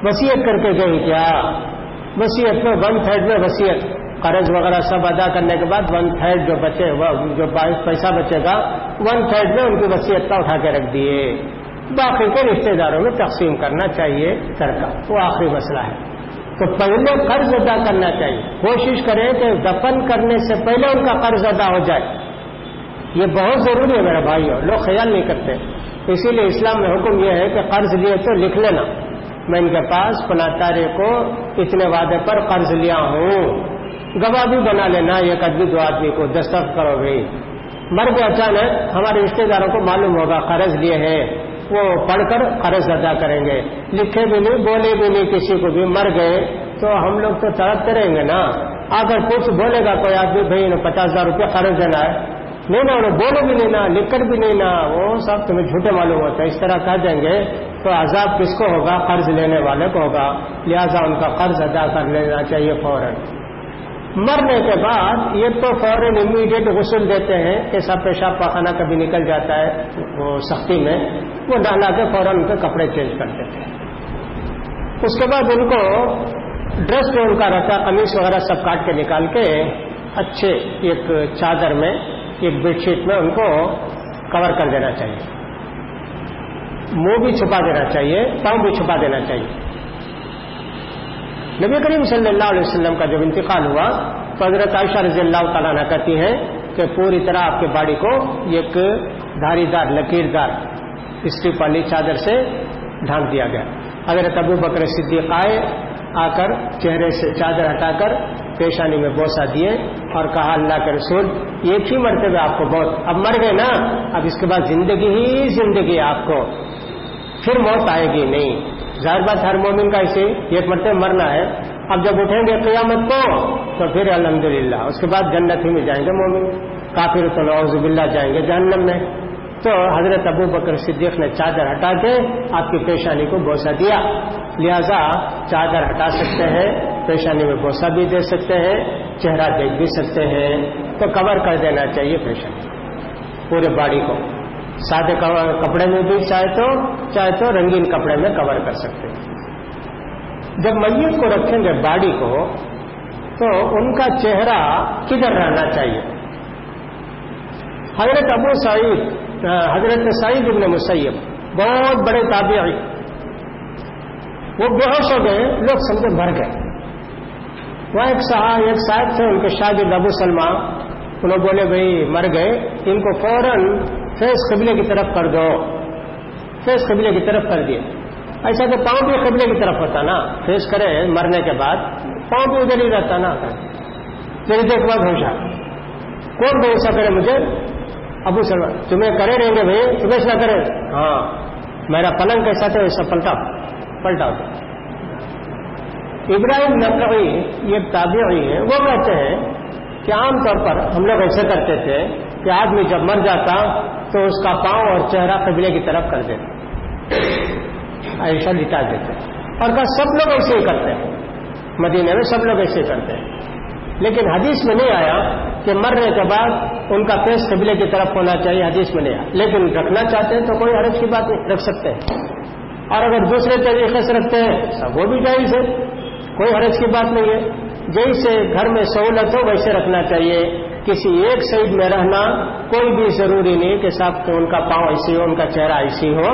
وصیت کر کے گئی کیا؟ وصیت میں 1/3 میں وصیت قرض وغیرہ سب ادا کرنے کے بعد 1/3 جو بچے جو پیسہ بچے گا 1/3 میں ان کی وصیت کا اٹھا کے رکھ دیے، باقی کے رشتے داروں میں تقسیم کرنا چاہیے سرکا، وہ آخری مسئلہ ہے۔ تو پہلے قرض ادا کرنا چاہیے، کوشش کریں کہ دفن کرنے سے پہلے ان کا قرض ادا ہو جائے، یہ بہت ضروری ہے میرے بھائیوں، لوگ خیال نہیں کرتے۔ اسی لیے اسلام میں حکم یہ ہے کہ قرض لیے تو لکھ لینا، میں ان کے پاس فلاں تاریخ کو اتنے وعدے پر قرض لیا ہوں، گواہ بھی بنا لینا، ایک آدمی 2 آدمی کو دستخط کرو گئی، مر گئے اچانک ہمارے رشتے داروں کو معلوم ہوگا قرض لیے ہیں، وہ پڑھ کر قرض ادا کریں گے، لکھے بھی نہیں بولے بھی نہیں کسی کو بھی، مر گئے تو ہم لوگ تو تڑپتے رہیں گے نا۔ اگر کچھ بولے گا کوئی آدمی بھائی انہیں 50,000 روپیہ قرض دینا ہے، نہیں نا انہیں بولو بھی نہیں نا، لکھ کر بھی نہیں نا، وہ سب تمہیں جھوٹے معلوم ہوتا ہے، اس طرح کہہ دیں گے تو عذاب کس کو ہوگا؟ قرض لینے والے کو ہوگا، لہذا ان کا قرض ادا کر لینا چاہیے فوراً۔ مرنے کے بعد یہ تو فوراً امیڈیٹ غسل دیتے ہیں، ایسا پیشاب پاخانہ کبھی نکل جاتا ہے وہ سختی میں، وہ نہلا کے فوراً ان کے کپڑے چینج کر دیتے ہیں۔ اس کے بعد ان کو ڈریس جو ان کا رہتا قمیص وغیرہ سب کاٹ کے نکال کے اچھے ایک چادر میں ایک بیڈ شیٹ میں ان کو کور کر دینا چاہیے، منہ بھی چھپا دینا چاہیے، پاؤں بھی چھپا دینا چاہیے۔ نبی کریم صلی اللہ علیہ وسلم کا جب انتقال ہوا تو حضرت عائشہ رضی اللہ تعالیٰ عنہ کہتی ہیں کہ پوری طرح آپ کے باڈی کو ایک دھاری دار لکیر دار اسٹرپ والی چادر سے ڈھانپ دیا گیا۔ حضرت ابو بکر صدیق آئے، آ کر چہرے سے چادر ہٹا کر پیشانی میں بوسہ دیے اور کہا اللہ کے رسول ایک ہی مرتبہ آپ کو بہت، اب مر گئے نا، اب اس کے بعد زندگی ہی زندگی آپ کو، پھر موت آئے گی نہیں۔ ظاہر بات ہر مومن کا اسے ایک مرتبہ مرنا ہے، اب جب اٹھیں گے قیامت کو تو پھر الحمدللہ اس کے بعد جنت ہی میں جائیں گے مومن، کافر تو نعوذ باللہ جائیں گے جہنم میں۔ تو حضرت ابو بکر صدیق نے چادر ہٹا کے آپ کی پیشانی کو بوسہ دیا، لہذا چادر ہٹا سکتے ہیں، پیشانی میں بوسہ بھی دے سکتے ہیں، چہرہ دیکھ بھی سکتے ہیں، تو کور کر دینا چاہیے پیشانی پورے باڈی کو، سادے کپڑے میں بھی چاہے تو رنگین کپڑے میں کور کر سکتے ہیں۔ جب میت کو رکھیں گے باڈی کو تو ان کا چہرہ کدھر رہنا چاہیے؟ حضرت سعید ابن مسیب بہت بڑے تابعی، وہ بے ہوش ہو گئے، لوگ سمجھے مر گئے۔ وہاں ایک صاحب تھے ان کے شاگرد ابو سلمہ، انہوں بولے بھائی مر گئے، ان کو فوراً فیس قبلے کی طرف کر دو، فیس قبلے کی طرف کر دیے۔ ایسا کہ پاؤں بھی قبلے کی طرف ہوتا نا، فیس کرے مرنے کے بعد پاؤں بھی ادھر ہی رہتا نا، تیری دیکھ بعد ہوشا کون بھی ایسا کرے مجھے؟ ابو سلمہ تمہیں کرے رہیں گے بھائی، تمہیں ایسا کرے؟ ہاں میرا پلنگ کیسا تھا ویسا پلٹا دو۔ ابراہیم نقعی یہ تابعی ہیں، وہ کہتے ہیں کہ عام طور پر ہم لوگ ایسے کرتے تھے کہ آدمی جب مر جاتا تو اس کا پاؤں اور چہرہ قبلے کی طرف کر دیتے، ایسا لٹا دیتے، اور کہا سب لوگ ایسے ہی کرتے ہیں، مدینے میں سب لوگ ایسے کرتے ہیں، لیکن حدیث میں نہیں آیا کہ مرنے کے بعد ان کا فیس قبلے کی طرف ہونا چاہیے، حدیث میں نہیں آیا، لیکن رکھنا چاہتے ہیں تو کوئی حرج کی بات نہیں، رکھ سکتے ہیں، اور اگر دوسرے طریقے سے رکھتے ہیں سب وہ بھی جائز ہے، کوئی حرج کی بات نہیں ہے، جیسے گھر میں سہولت ہو ویسے رکھنا چاہیے۔ کسی ایک سائڈ میں رہنا کوئی بھی ضروری نہیں کہ صاحب ان کا پاؤں ایسی ہو ان کا چہرہ ایسی ہو،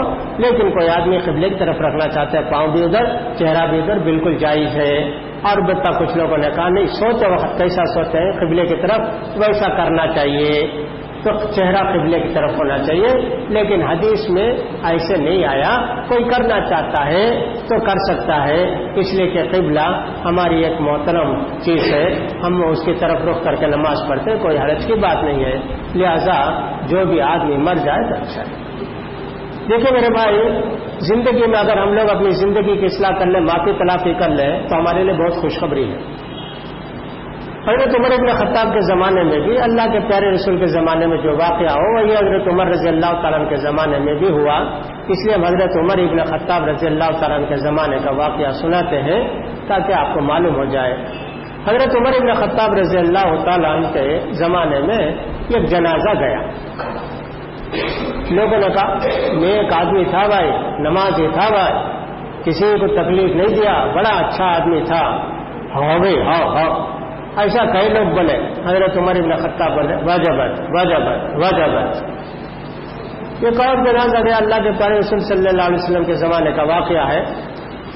لیکن کوئی آدمی قبلے کی طرف رکھنا چاہتا ہے، پاؤں بھی ادھر چہرہ بھی ادھر، بالکل جائز ہے۔ اور البتہ کچھ لوگوں نے کہا نہیں، سوتے وقت کیسا سوتے ہیں قبلے کی طرف ویسا کرنا چاہیے، تو چہرہ قبلے کی طرف ہونا چاہیے، لیکن حدیث میں ایسے نہیں آیا۔ کوئی کرنا چاہتا ہے تو کر سکتا ہے، اس لیے کہ قبلہ ہماری ایک محترم چیز ہے، ہم اس کی طرف رخ کر کے نماز پڑھتے، کوئی حرج کی بات نہیں ہے، لہذا جو بھی آدمی مر جائے تو اچھا ہے۔ دیکھیں میرے بھائی، زندگی میں اگر ہم لوگ اپنی زندگی کی اصلاح کر لیں، معافی تلافی کر لیں، تو ہمارے لیے بہت خوشخبری ہے۔ حضرت عمر ابن خطاب کے زمانے میں بھی، اللہ کے پیارے رسول کے زمانے میں جو واقعہ ہو وہی حضرت عمر رضی اللہ تعالیٰ عنہ کے زمانے میں بھی ہوا، اس لیے ہم حضرت عمر ابن خطاب رضی اللہ تعالیٰ عنہ کے زمانے کا واقعہ سناتے ہیں تاکہ آپ کو معلوم ہو جائے۔ حضرت عمر ابن خطاب رضی اللہ تعالیٰ عنہ کے زمانے میں ایک جنازہ گیا، لوگوں نے کہا میں ایک آدمی تھا بھائی، نمازی تھا بھائی، کسی کو تکلیف نہیں دیا، بڑا اچھا آدمی تھا، ہاں بھائی ہاں، ایسا کئی لوگ بولے، حضرت عمر بن خطاب بولے واجبت واجبت واجبت. یہ اور جنازہ ہے اللہ کے پیارے رسول صلی اللہ علیہ وسلم کے زمانے کا واقعہ ہے.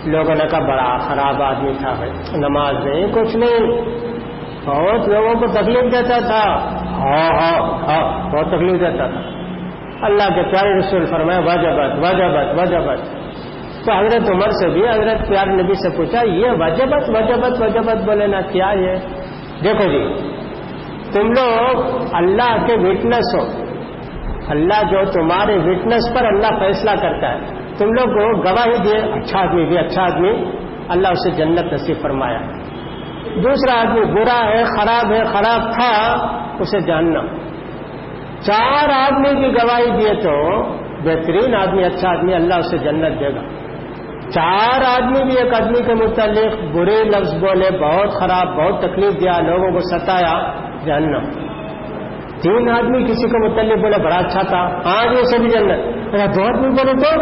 لوگوں نے کہا بڑا خراب آدمی تھا بھائی، نماز نہیں کچھ نہیں، بہت لوگوں کو تکلیف دیتا تھا. ہاں بہت تکلیف دیتا تھا. اللہ کے پیارے رسول فرمایا واجبت واجبت واجبت. تو حضرت عمر سے بھی حضرت پیارے نبی سے پوچھا یہ واجبت واجبت واجبت بولے نا کیا یہ؟ دیکھو جی، تم لوگ اللہ کے وٹنس ہو. اللہ جو تمہارے وٹنس پر اللہ فیصلہ کرتا ہے. تم لوگ کو گواہی دیے، اچھا آدمی بھی اچھا آدمی، اللہ اسے جنت نصیب فرمایا. دوسرا آدمی برا ہے، خراب تھا، اسے جاننا. 4 آدمی کی گواہی دیے تو بہترین آدمی اچھا آدمی اللہ اسے جنت دے گا. 4 آدمی بھی ایک آدمی کے متعلق برے لفظ بولے، بہت خراب، بہت تکلیف دیا، لوگوں کو ستایا، جاننا. 3 آدمی کسی کو متعلق بولے بڑا اچھا تھا، ہاں جی اسے بھی جنت. 2 آدمی بولے تو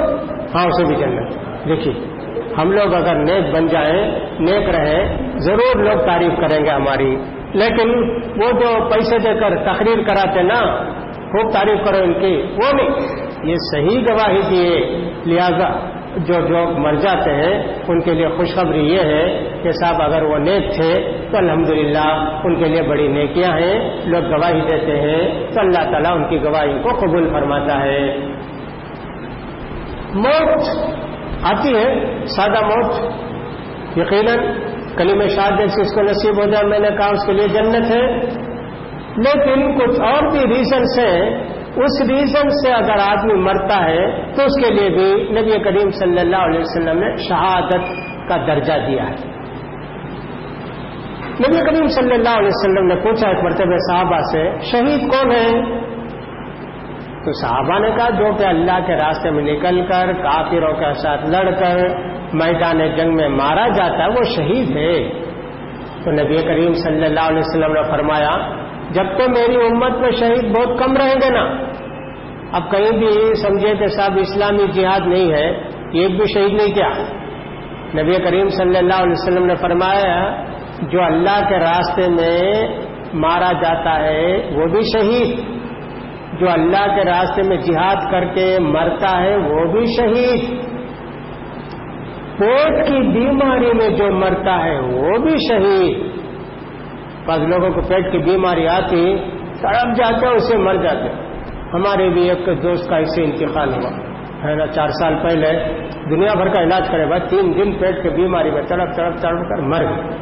ہاں اسے بھی جنت. دیکھیے ہم لوگ اگر نیک بن جائیں، نیک رہیں، ضرور لوگ تعریف کریں گے ہماری. لیکن وہ جو پیسے دے کر تقریر کراتے نا، خوب تعریف کرو ان کی، وہ نہیں. یہ صحیح گواہی دیے. لہذا جو لوگ مر جاتے ہیں ان کے لیے خوشخبری یہ ہے کہ صاحب اگر وہ نیک تھے تو الحمدللہ ان کے لیے بڑی نیکیاں ہیں. لوگ گواہی دیتے ہیں تو اللہ تعالیٰ ان کی گواہی کو قبول فرماتا ہے. موت آتی ہے، سادہ موت، یقیناً کلمہ شہادت سے اس کو نصیب ہو جائے، میں نے کہا اس کے لیے جنت ہے. لیکن کچھ اور بھی ریزن سے، اس ریزن سے اگر آدمی مرتا ہے تو اس کے لیے بھی نبی کریم صلی اللہ علیہ وسلم نے شہادت کا درجہ دیا ہے. نبی کریم صلی اللہ علیہ وسلم نے پوچھا ایک مرتبہ صحابہ سے شہید کون ہے؟ تو صحابہ نے کہا جو کہ اللہ کے راستے میں نکل کر کافروں کے ساتھ لڑ کر میدان جنگ میں مارا جاتا ہے وہ شہید ہے. تو نبی کریم صلی اللہ علیہ وسلم نے فرمایا جب تو میری امت میں شہید بہت کم رہیں گے نا. اب کہیں بھی سمجھے کہ صاحب اسلامی جہاد نہیں ہے، ایک بھی شہید نہیں کیا. نبی کریم صلی اللہ علیہ وسلم نے فرمایا جو اللہ کے راستے میں مارا جاتا ہے وہ بھی شہید، جو اللہ کے راستے میں جہاد کر کے مرتا ہے وہ بھی شہید. پیٹ کی بیماری میں جو مرتا ہے وہ بھی شہید. بعض لوگوں کو پیٹ کی بیماری آتی، تڑپ جاتے اسے مر جاتے. ہمارے بھی ایک دوست کا اسے انتقال ہوا ہے نا 4 سال پہلے. دنیا بھر کا علاج کرے بعد 3 دن پیٹ کی بیماری میں تڑپ کر مر گئے.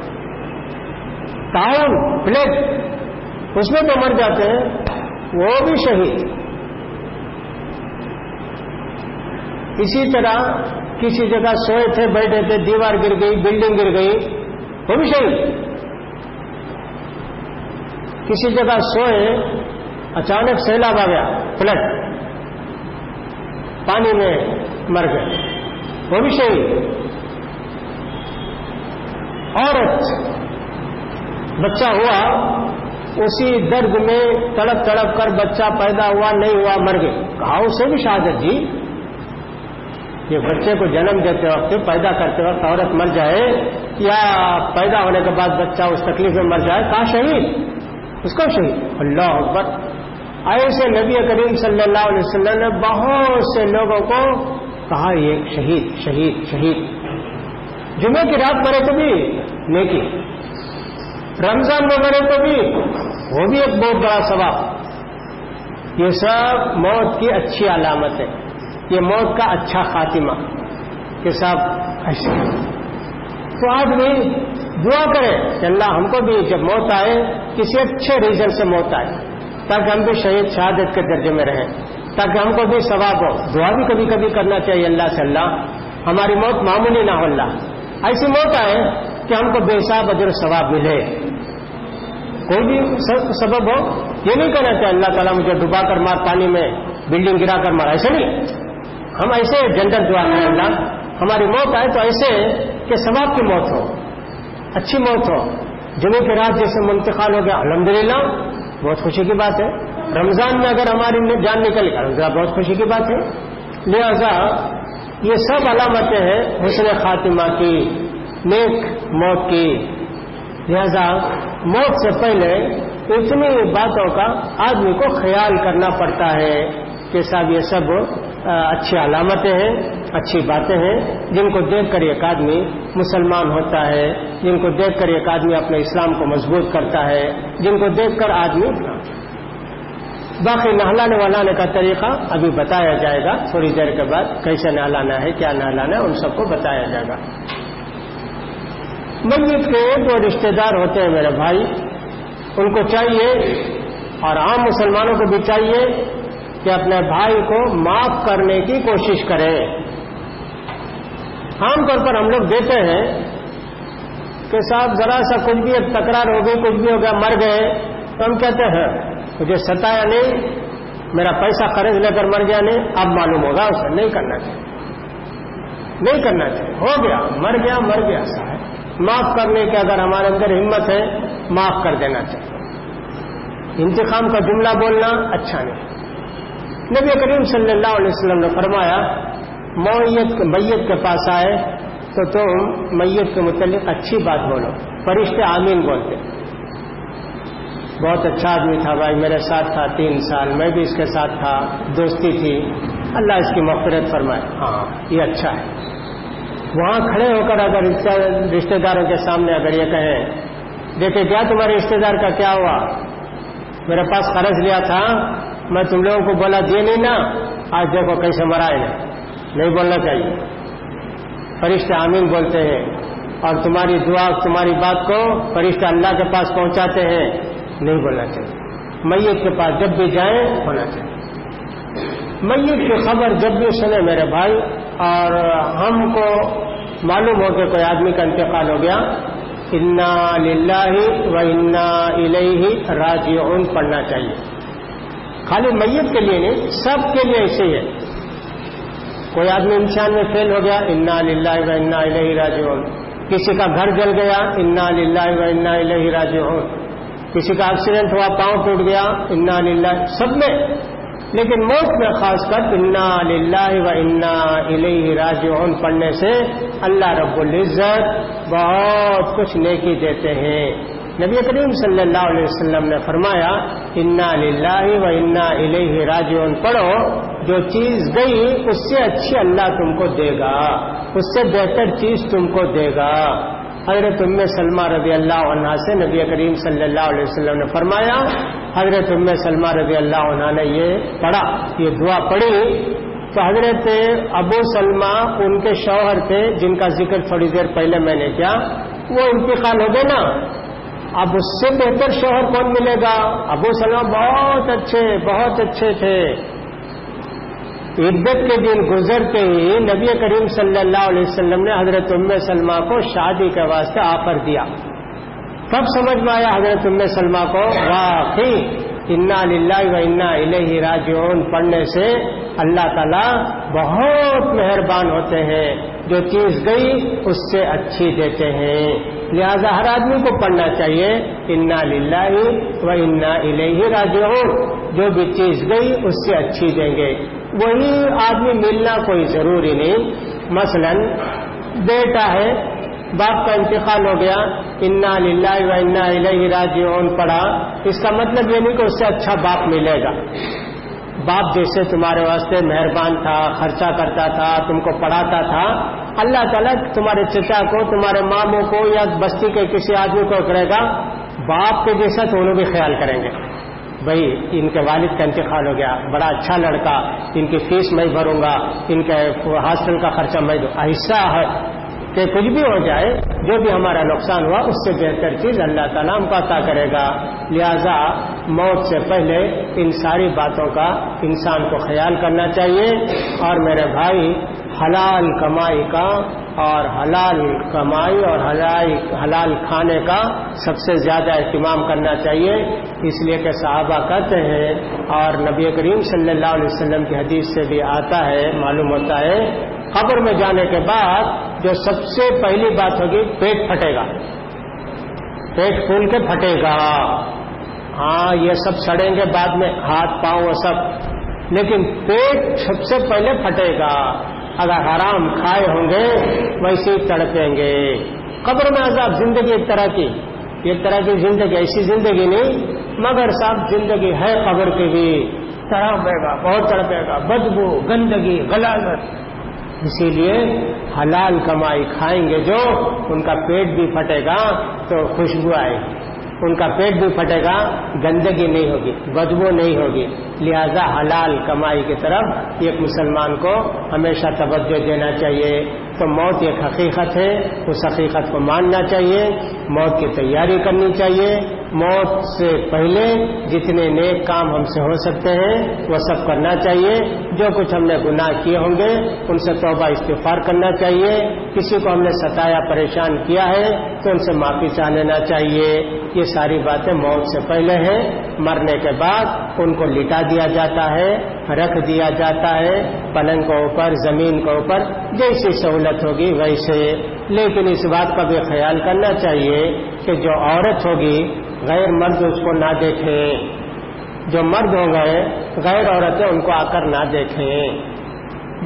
تعاون پلیٹ اس میں تو مر جاتے ہیں وہ بھی شہید. اسی طرح کسی جگہ سوئے تھے، بیٹھے تھے، دیوار گر گئی، بلڈنگ گر گئی، وہ بھی شہید. کسی جگہ سوئے، اچانک سیلاب آ گیا، فلڈ، پانی میں مر گئے، وہ بھی شہید. عورت بچہ ہوا، اسی درد میں تڑپ کر بچہ پیدا ہوا، نہیں ہوا، مر گئے. کہا اسے بھی شہادت جی. یہ بچے کو جنم دیتے وقت، پیدا کرتے وقت عورت مر جائے یا پیدا ہونے کے بعد بچہ اس تکلیف میں مر جائے، کہا شہید، اس کو شہید. اللہ اکبر. ایسے نبی کریم صلی اللہ علیہ وسلم نے بہت سے لوگوں کو کہا یہ شہید شہید شہید. جمعے کی رات مرے تو بھی نیکی، رمضان میں مرے تو بھی وہ بھی ایک بہت بڑا ثواب. یہ سب موت کی اچھی علامت ہے، یہ موت کا اچھا خاتمہ کہ صاحب ایسے. تو آدمی دعا کرے کہ اللہ ہم کو بھی جب موت آئے کسی اچھے ریزن سے موت آئے تاکہ ہم بھی شہادت کے درجے میں رہیں، تاکہ ہم کو بھی ثواب ہو. دعا بھی کبھی کبھی کرنا چاہیے اللہ سے، اللہ ہماری موت معمولی نہ ہو، اللہ ایسی موت آئے کہ ہم کو بے حساب اجر و ثواب ملے. کوئی بھی سبب ہو، یہ نہیں کہنا چاہیے اللہ تعالیٰ مجھے ڈبا کر مار، پانی میں بلڈنگ گرا کر مار، ایسے نہیں. ہم ایسے جنرل دعا کریں اللہ ہماری موت آئے تو ایسے کہ ثواب کی موت ہو، اچھی موت ہو. جمعے کی رات جیسے منتقال ہو گیا الحمدللہ، بہت خوشی کی بات ہے. رمضان میں اگر ہماری جان نکل گئی الحمدللہ، بہت خوشی کی بات ہے. لہذا یہ سب علامتیں ہیں حسن خاتمہ کی، نیک موت کی. لہذا موت سے پہلے اتنی باتوں کا آدمی کو خیال کرنا پڑتا ہے کہ صاحب یہ سب اچھی علامتیں ہیں، اچھی باتیں ہیں، جن کو دیکھ کر ایک آدمی مسلمان ہوتا ہے، جن کو دیکھ کر ایک آدمی اپنے اسلام کو مضبوط کرتا ہے، جن کو دیکھ کر آدمی باقی نہلانے ولانے کا طریقہ ابھی بتایا جائے گا تھوڑی دیر کے بعد، کیسے نہلانا ہے، کیا نہلانا ہے، ان سب کو بتایا جائے گا۔ میت کے جو رشتہ دار ہوتے ہیں میرے بھائی، ان کو چاہیے اور عام مسلمانوں کو بھی چاہیے کہ اپنے بھائی کو معاف کرنے کی کوشش کریں۔ عام طور پر ہم لوگ دیتے ہیں کہ صاحب ذرا سا کچھ بھی ایک تکرار ہو گئی، کچھ بھی ہو گیا، مر گئے، تو ہم کہتے ہیں مجھے ستایا نہیں، میرا پیسہ خرچ لے کر مر گیا نہیں، اب معلوم ہوگا اسے نہیں کرنا چاہیے، نہیں کرنا چاہیے، ہو گیا، مر گیا صاحب۔ معاف کرنے کے اگر ہمارے اندر ہمت ہے، معاف کر دینا چاہیے۔ انتقام کا جملہ بولنا اچھا نہیں۔ نبی کریم صلی اللہ علیہ وسلم نے فرمایا میت کے پاس آئے تو تم میت کے متعلق اچھی بات بولو، فرشتے آمین بولتے۔ بہت اچھا آدمی تھا بھائی، میرے ساتھ تھا 3 سال، میں بھی اس کے ساتھ تھا، دوستی تھی، اللہ اس کی مغفرت فرمائے۔ ہاں یہ اچھا ہے۔ وہاں کھڑے ہو کر اگر رشتہ داروں کے سامنے اگر یہ کہیں دیکھیں کیا تمہارے رشتہ دار کا کیا ہوا، میرے پاس قرض لیا تھا، میں تم لوگوں کو بولا دیے نہیں نا، آج دیکھو کیسے مرا ہے، نہیں بولنا چاہیے۔ فرشتے آمین بولتے ہیں اور تمہاری دعا تمہاری بات کو فرشتے اللہ کے پاس پہنچاتے ہیں، نہیں بولنا چاہیے۔ میت کے پاس جب بھی جائیں ہونا چاہیے۔ میت کی خبر جب بھی سنے میرے بھائی، اور ہم کو معلوم ہو کہ کوئی آدمی کا انتقال ہو گیا، انا للہ و انا الیہ راجعون پڑھنا چاہیے۔ خالی میت کے لیے نہیں، سب کے لیے ایسے ہی ہے۔ کوئی آدمی امتحان میں فیل ہو گیا، انا للہ و انا الیہ راجعون۔ کسی کا گھر جل گیا، انا للہ و انا الیہ راجعون۔ کسی کا ایکسیڈنٹ ہوا، پاؤں ٹوٹ گیا، انا للہ، سب میں، لیکن موت میں خاص کر انا للہ و انا الیہ راجعون پڑھنے سے اللہ رب العزت بہت کچھ نیکی دیتے ہیں۔ نبی کریم صلی اللہ علیہ وسلم نے فرمایا انا للہ و انا الیہ راجعون پڑھو، جو چیز گئی اس سے اچھی اللہ تم کو دے گا، اس سے بہتر چیز تم کو دے گا۔ حضرت ام سلمہ رضی اللہ عنہ سے نبی کریم صلی اللہ علیہ وسلم نے فرمایا، حضرت ام سلمہ رضی اللہ عنہ نے یہ پڑھا، یہ دعا پڑھی تو حضرت ابو سلمہ ان کے شوہر تھے جن کا ذکر تھوڑی دیر پہلے میں نے کیا، وہ انتقال ہو گئے نا، اب اس سے بہتر شوہر کون ملے گا؟ ابو سلمہ بہت اچھے تھے۔ عدت کے دن گزرتے ہی نبی کریم صلی اللہ علیہ وسلم نے حضرت ام سلمہ کو شادی کے واسطے آفر دیا۔ تب سمجھ میں آیا حضرت ام سلمہ کو واقعی انا للہ و انا الیہ راجعون پڑھنے سے اللہ تعالیٰ بہت مہربان ہوتے ہیں، جو چیز گئی اس سے اچھی دیتے ہیں۔ لہذا ہر آدمی کو پڑھنا چاہیے انا للہ و انا الیہ راجعون، جو بھی چیز گئی اس سے اچھی دیں گے۔ وہی آدمی ملنا کوئی ضروری نہیں۔ مثلا بیٹا ہے، باپ کا انتقال ہو گیا، انا للہ و انا الیہ راجعون پڑھا، اس کا مطلب یہ نہیں کہ اس سے اچھا باپ ملے گا۔ باپ جیسے تمہارے واسطے مہربان تھا، خرچہ کرتا تھا، تم کو پڑھاتا تھا، اللہ تعالیٰ تمہارے چچا کو، تمہارے ماموں کو یا بستی کے کسی آدمی کو کرے گا باپ کے جیسا، تو انہوں بھی خیال کریں گے، بھائی ان کے والد کا انتقال ہو گیا، بڑا اچھا لڑکا، ان کی فیس میں بھروں گا، ان کے ہاسٹل کا خرچہ میں دوں۔ ایسا ہے کہ کچھ بھی ہو جائے، جو بھی ہمارا نقصان ہوا اس سے بہتر چیز اللہ تعالیٰ ہم کو عطا کرے گا۔ لہذا موت سے پہلے ان ساری باتوں کا انسان کو خیال کرنا چاہیے، اور میرے بھائی حلال کمائی کا اور حلال کھانے کا سب سے زیادہ اہتمام کرنا چاہیے، اس لیے کہ صحابہ کہتے ہیں اور نبی کریم صلی اللہ علیہ وسلم کی حدیث سے بھی آتا ہے، معلوم ہوتا ہے، قبر میں جانے کے بعد جو سب سے پہلی بات ہوگی پیٹ پھٹے گا، پیٹ پھول کے پھٹے گا۔ ہاں یہ سب سڑیں گے بعد میں، ہاتھ پاؤں وہ سب، لیکن پیٹ سب سے پہلے پھٹے گا۔ اگر حرام کھائے ہوں گے ویسے ہی تڑپیں گے۔ قبر میں عذاب زندگی ایک طرح کی، ایک طرح کی زندگی، ایسی زندگی نہیں، مگر صاحب زندگی ہے قبر کی بھی، تڑپے گا، بہت تڑپے گا، بدبو، گندگی، غلاظت۔ اسی لیے حلال کمائی کھائیں گے جو، ان کا پیٹ بھی پھٹے گا تو خوشبو آئے گی، ان کا پیٹ بھی پھٹے گا، گندگی نہیں ہوگی، بدبو نہیں ہوگی۔ لہذا حلال کمائی کی طرف ایک مسلمان کو ہمیشہ توجہ دینا چاہیے۔ تو موت ایک حقیقت ہے، اس حقیقت کو ماننا چاہیے، موت کی تیاری کرنی چاہیے، موت سے پہلے جتنے نیک کام ہم سے ہو سکتے ہیں وہ سب کرنا چاہیے، جو کچھ ہم نے گناہ کیے ہوں گے ان سے توبہ استغفار کرنا چاہیے، کسی کو ہم نے ستایا پریشان کیا ہے تو ان سے معافی چاہ لینا چاہیے۔ یہ ساری باتیں موت سے پہلے ہیں۔ مرنے کے بعد ان کو لٹا دیا جاتا ہے، رکھ دیا جاتا ہے پلنگ کے اوپر، زمین کے اوپر، جیسی سہولت ہوگی ویسے۔ لیکن اس بات کا بھی خیال کرنا چاہیے کہ جو عورت ہوگی غیر مرد اس کو نہ دیکھیں، جو مرد ہوں گے غیر عورتیں ان کو آ کر نہ دیکھیں۔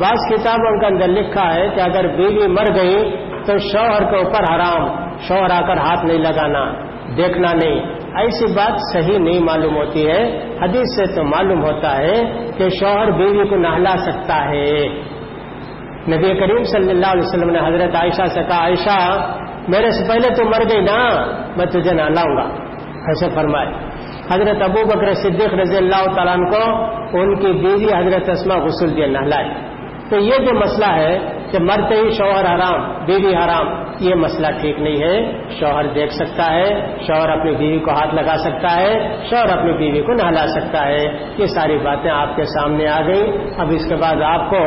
بعض کتابوں کے اندر لکھا ہے کہ اگر بیوی مر گئی تو شوہر کے اوپر حرام، شوہر آ کر ہاتھ نہیں لگانا، دیکھنا نہیں۔ ایسی بات صحیح نہیں معلوم ہوتی ہے۔ حدیث سے تو معلوم ہوتا ہے کہ شوہر بیوی کو نہلا سکتا ہے۔ نبی کریم صلی اللہ علیہ وسلم نے حضرت عائشہ سے کہا، عائشہ میرے سے پہلے تو مر گئی نا، میں تجھے نہلاؤں گا، ایسے فرمائے۔ حضرت ابو بکر صدیق رضی اللہ تعالیٰ عنہ کو ان کی بیوی حضرت اسماء غسل دیا، نہلائے۔ تو یہ جو مسئلہ ہے کہ مرتے ہی شوہر حرام بیوی حرام، یہ مسئلہ ٹھیک نہیں ہے۔ شوہر دیکھ سکتا ہے، شوہر اپنی بیوی کو ہاتھ لگا سکتا ہے، شوہر اپنی بیوی کو نہلا سکتا ہے۔ یہ ساری باتیں آپ کے سامنے آ گئی۔ اب اس کے بعد آپ کو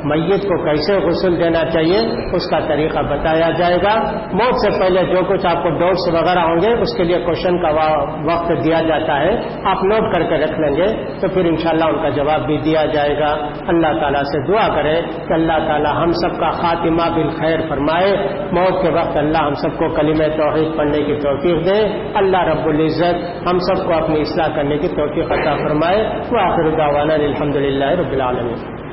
میت کو کیسے غسل دینا چاہیے اس کا طریقہ بتایا جائے گا۔ موت سے پہلے جو کچھ آپ کو ڈاؤٹس وغیرہ ہوں گے اس کے لیے کوشچن کا وقت دیا جاتا ہے، آپ نوٹ کر کے رکھ لیں گے تو پھر انشاءاللہ ان کا جواب بھی دیا جائے گا۔ اللہ تعالیٰ سے دعا کرے کہ اللہ تعالیٰ ہم سب کا خاتمہ بالخیر فرمائے، موت کے وقت اللہ ہم سب کو کلمہ توحید پڑھنے کی توفیق دے، اللہ رب العزت ہم سب کو اپنی اصلاح کرنے کی توفیق عطا فرمائے۔ وآخر دعوانا الحمدللہ رب العالمین۔